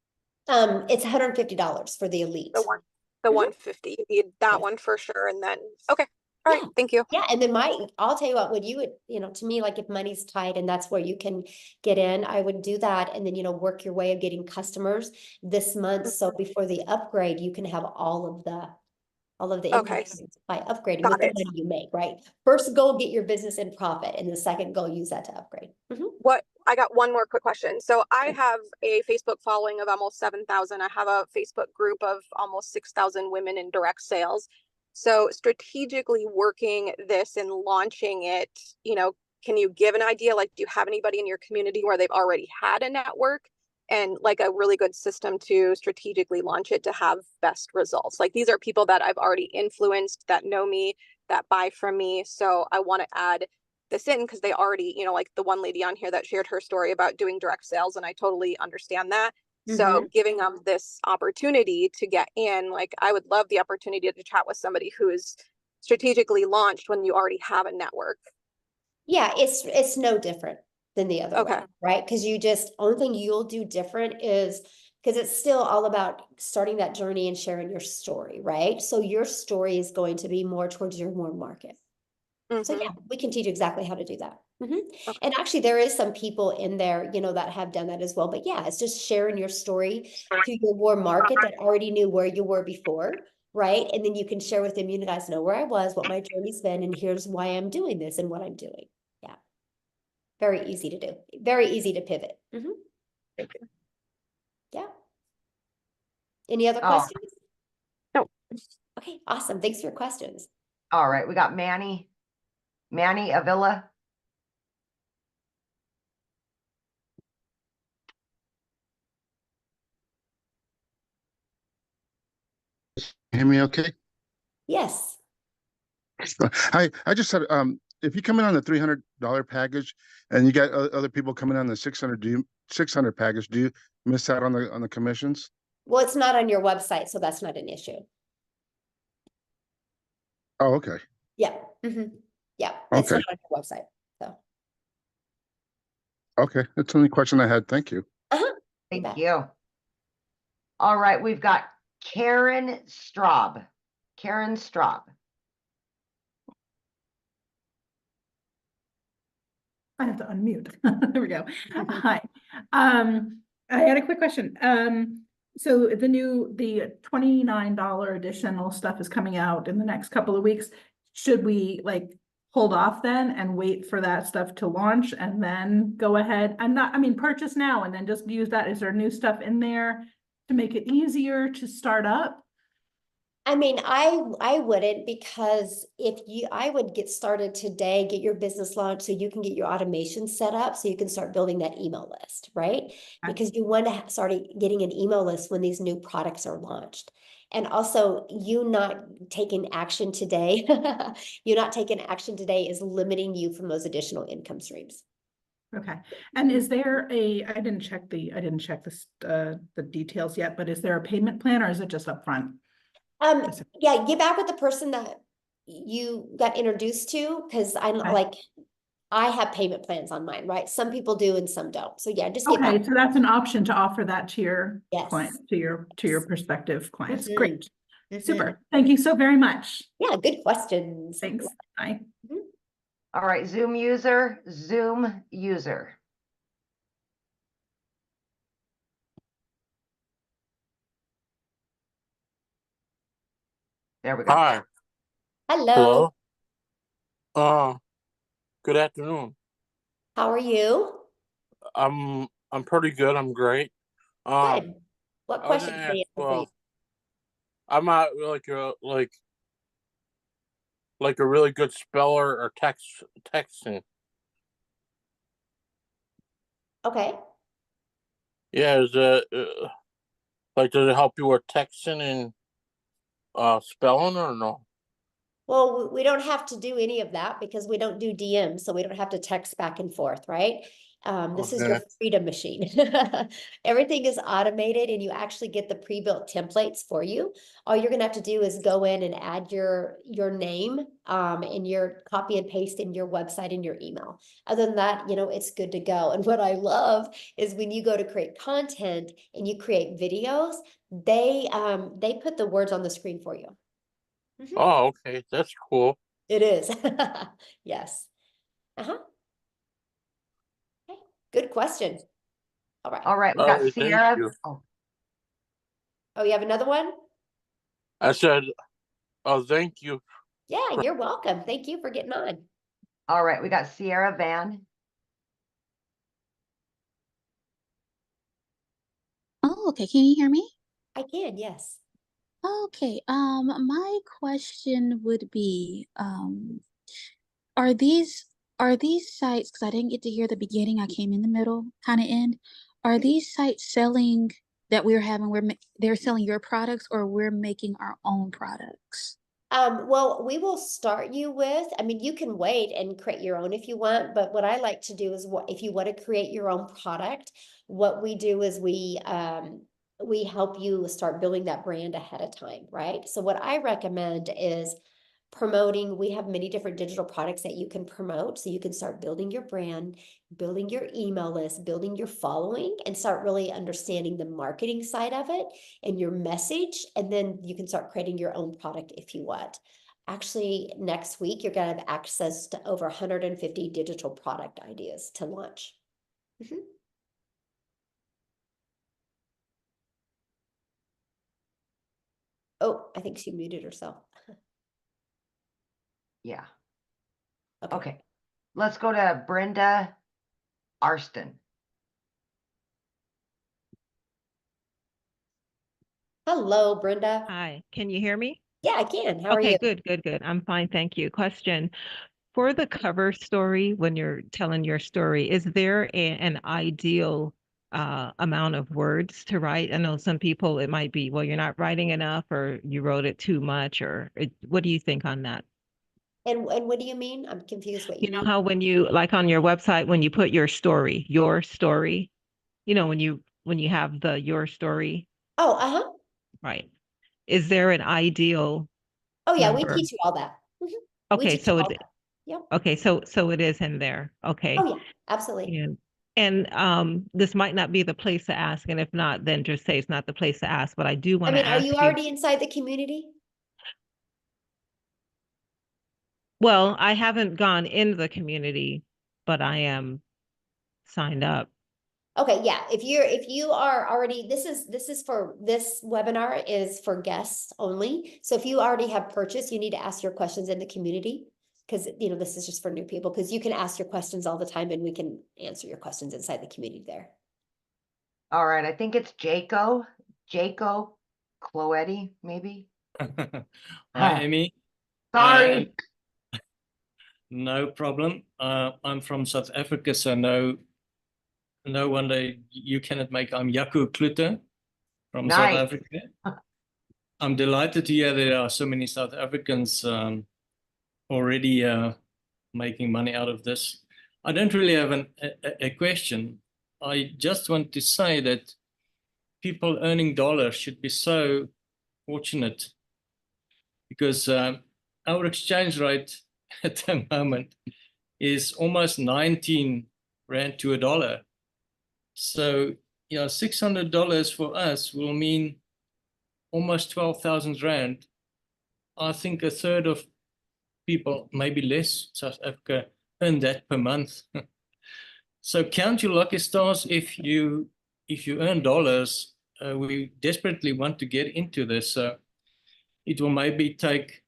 It's $150 for the elite. The 150. You need that one for sure. And then okay. All right, thank you. Yeah, and then I'll tell you what, would you would, you know, to me, like if money's tight and that's where you can get in, I would do that and then, you know, work your way of getting customers this month. So before the upgrade, you can have all of the Okay. income by upgrading Got with the it. money you make, right? First goal, get your business in profit, and the second goal, use that to upgrade. What I got one more quick question. So I have a Facebook following of almost 7,000. I have a Facebook group of almost 6,000 women in direct sales. So strategically working this and launching it, you know, can you give an idea? Like, do you have anybody in your community where they've already had a network and like a really good system to strategically launch it to have best results? Like these are people that I've already influenced, that know me, that buy from me. So I want to add this in because they already, you know, like the one lady on here that shared her story about doing direct sales, and I totally understand that. So giving them this opportunity to get in, like I would love the opportunity to chat with somebody who is strategically launched when you already have a network. Yeah, it's no different than the other way, Okay. right? Because you just, only thing you'll do different is, because it's still all about starting that journey and sharing your story, right? So your story is going to be more towards your warm market. So yeah, we can teach you exactly how to do that. And actually there is some people in there, you know, that have done that as well. But yeah, it's just sharing your story to your warm market that already knew where you were before, right? And then you can share with them, you guys know where I was, what my journey's been, and here's why I'm doing this and what I'm doing. Yeah. Very easy to do. Very easy to pivot. Thank you. Yeah. Any other questions? No. Okay, awesome. Thanks for your questions. All right, we got Manny Avila. Hear me okay? Yes. Hi, I just said, if you come in on the $300 package and you got other people coming on the 600 package, do you miss out on the commissions? Well, it's not on your website, so that's not an issue. Oh, okay. Yeah. Yeah. It's Okay. not on your website. So. Okay. That's the only question I had. Thank you. Thank you. All right, we've got Karen Straub. Karen Straub. I have to unmute. There we go. Hi. I had a quick question. So the $29 additional stuff is coming out in the next couple of weeks. Should we like hold off then and wait for that stuff to launch and then go ahead? Purchase now and then just use that. Is there new stuff in there to make it easier to start up? I mean, I wouldn't, because I would get started today, get your business launched so you can get your automation set up so you can start building that email list, right? Because you want to start getting an email list when these new products are launched. And also, you not taking action today, you not taking action today is limiting you from those additional income streams. Okay. And is there I didn't check the details yet, but is there a payment plan or is it just upfront? Yeah, get back with the person that you got introduced to, because I have payment plans on mine, right? Some people do and some don't. So yeah, just get Okay, back. so that's an option to offer that to your Yes. client, to your prospective clients. Mhm. Great. Mhm. Super. Thank you so very much. Yeah, good questions. Thanks. Bye. All right, Zoom user. There we go. Hi. Hello. Good afternoon. How are you? I'm pretty good. I'm great. Good. What I was question gonna can I ask, answer for you? I'm not like a really good speller or texting. Okay. Yeah, is it does it help you with texting and spelling or no? Well, we don't have to do any of that because we don't do DMs, so we don't have to text back and forth, right? This is your Okay. freedom machine. Everything is automated and you actually get the pre-built templates for you. All you're gonna have to do is go in and add your name and your copy and paste in your website and your email. Other than that, it's good to go. And what I love is when you go to create content and you create videos, they put the words on the screen for you. Oh, okay. That's cool. It is. Yes. Uh-huh. Okay. Good question. All right. All right, we got Thank Sierra. you. Oh, you have another one? I said, oh, thank you. Yeah, you're welcome. Thank you for getting on. All right, we got Sierra Van. Oh, okay. Can you hear me? I can, yes. Okay. My question would be, are these sites, because I didn't get to hear the beginning, I came in the middle, kind of end. Are these sites selling that we're having, they're selling your products or we're making our own products? Well, we will start you with, I mean, you can wait and create your own if you want, but what I like to do is if you want to create your own product, what we do is we help you start building that brand ahead of time, right? So what I recommend is promoting. We have many different digital products that you can promote. So you can start building your brand, building your email list, building your following, and start really understanding the marketing side of it and your message. And then you can start creating your own product if you want. Actually, next week, you're going to have access to over 150 digital product ideas to launch. Oh, I think she muted herself. Yeah. Okay. Let's go to Brenda Arston. Hello, Brenda. Hi, can you hear me? Yeah, I can. How are Okay, you? good. I'm fine, thank you. Question. For the cover story, when you're telling your story, is there an ideal amount of words to write? I know some people, it might be, well, you're not writing enough or you wrote it too much, or what do you think on that? And what do you mean? I'm confused what you You know mean. how when you, like on your website, when you put your story, when you have the your story, Oh, uh-huh. right? Is there an ideal Oh yeah, we number? teach you all that. We Okay, teach you so all it, that. Yep. okay, so it is in there. Okay. Oh yeah, absolutely. And this might not be the place to ask, and if not, then just say it's not the place to ask. But I do I want to mean, are you ask you. already inside the community? Well, I haven't gone into the community, but I am signed up. Okay, yeah. If you are already, this is for this webinar is for guests only. So if you already have purchased, you need to ask your questions in the community, because this is just for new people, because you can ask your questions all the time and we can answer your questions inside the community there. All right, I think it's Jaco Cloetti, maybe. Huh. Amy. Sorry. No problem. I'm from South Africa, so no wonder you cannot make. I'm Jaco Klute from South Nice. Africa. I'm delighted to hear there are so many South Africans already making money out of this. I don't really have a question. I just want to say that people earning dollars should be so fortunate, because our exchange rate at the moment is almost 19 Rand to a dollar. So, yeah, $600 for us will mean almost 12,000 Rand. I think a third of people, maybe less, South Africa, earn that per month. So count your lucky stars if you earn dollars. We desperately want to get into this. It will maybe take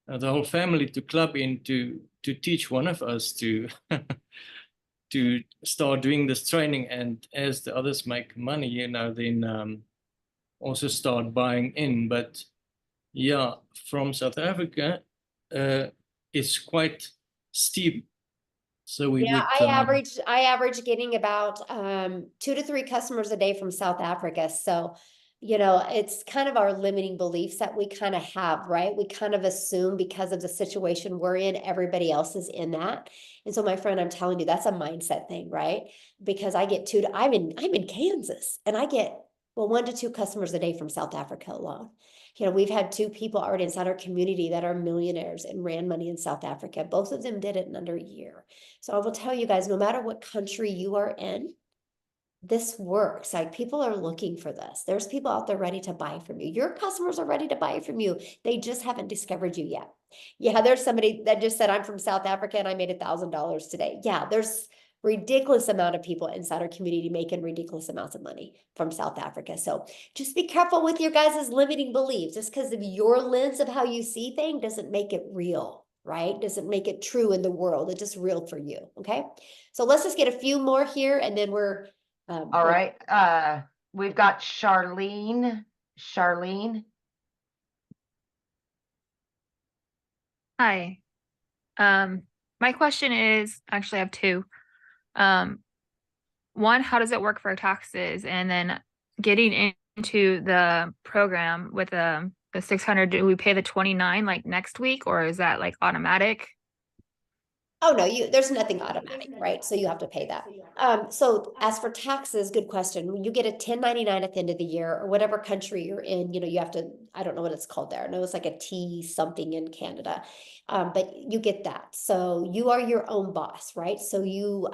the whole family to club in to teach one of us to to start doing this training, and as the others make money, you know, then also start buying in. But yeah, from South Africa, it's quite steep. So we Yeah, would I average getting about 2 to 3 customers a day from South Africa. So, you know, it's kind of our limiting beliefs that we kind of have, right? We kind of assume because of the situation we're in, everybody else is in that. And so, my friend, I'm telling you, that's a mindset thing, right? Because I get I'm in Kansas, and I get 1 to 2 customers a day from South Africa alone. You know, we've had 2 people already inside our community that are millionaires and ran money in South Africa. Both of them did it in under a year. So I will tell you guys, no matter what country you are in, this works. Like, people are looking for this. There's people out there ready to buy from you. Your customers are ready to buy from you. They just haven't discovered you yet. Yeah, there's somebody that just said, I'm from South Africa and I made $1,000 today. Yeah, there's ridiculous amount of people inside our community making ridiculous amounts of money from South Africa. So just be careful with your guys' limiting beliefs. Just because of your lens of how you see things doesn't make it real, right? Doesn't make it true in the world. It's just real for you. Okay. So let's just get a few more here, and then we're all right. We've got Charlene. Hi. My question is, actually I have 2. One, how does it work for taxes? And then getting into the program with the 600, do we pay the 29 like next week, or is that like automatic? Oh, no, there's nothing automatic, right? So you have to pay that. So as for taxes, good question. You get a 1099 at the end of the year, or whatever country you're in, you know, you have to, I don't know what it's called there. I know it's like a T something in Canada, but you get that. So you are your own boss, right? So you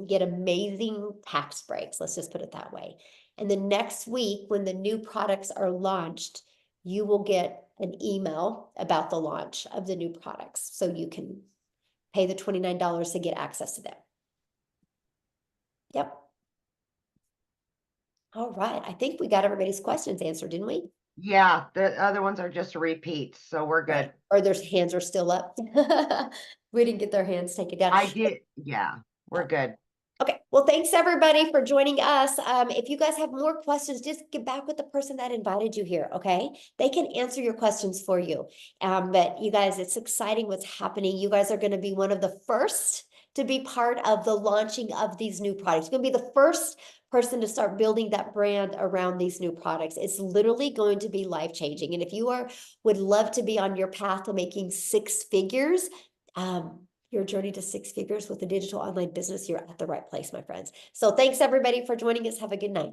get amazing tax breaks. Let's just put it that way. And the next week, when the new products are launched, you will get an email about the launch of the new products. So you can pay the $29 to get access to them. Yep. All right. I think we got everybody's questions answered, didn't we? Yeah, the other ones are just repeats, so we're good. Right. Or their hands are still up. We didn't get their hands taken down. I did. Yeah, we're good. Okay. Well, thanks everybody for joining us. If you guys have more questions, just get back with the person that invited you here. Okay. They can answer your questions for you. But you guys, it's exciting what's happening. You guys are going to be one of the first to be part of the launching of these new products. You're going to be the first person to start building that brand around these new products. It's literally going to be life-changing. And if you would love to be on your path to making 6 figures, your journey to 6 figures with a digital online business, you're at the right place, my friends. So thanks everybody for joining us. Have a good night.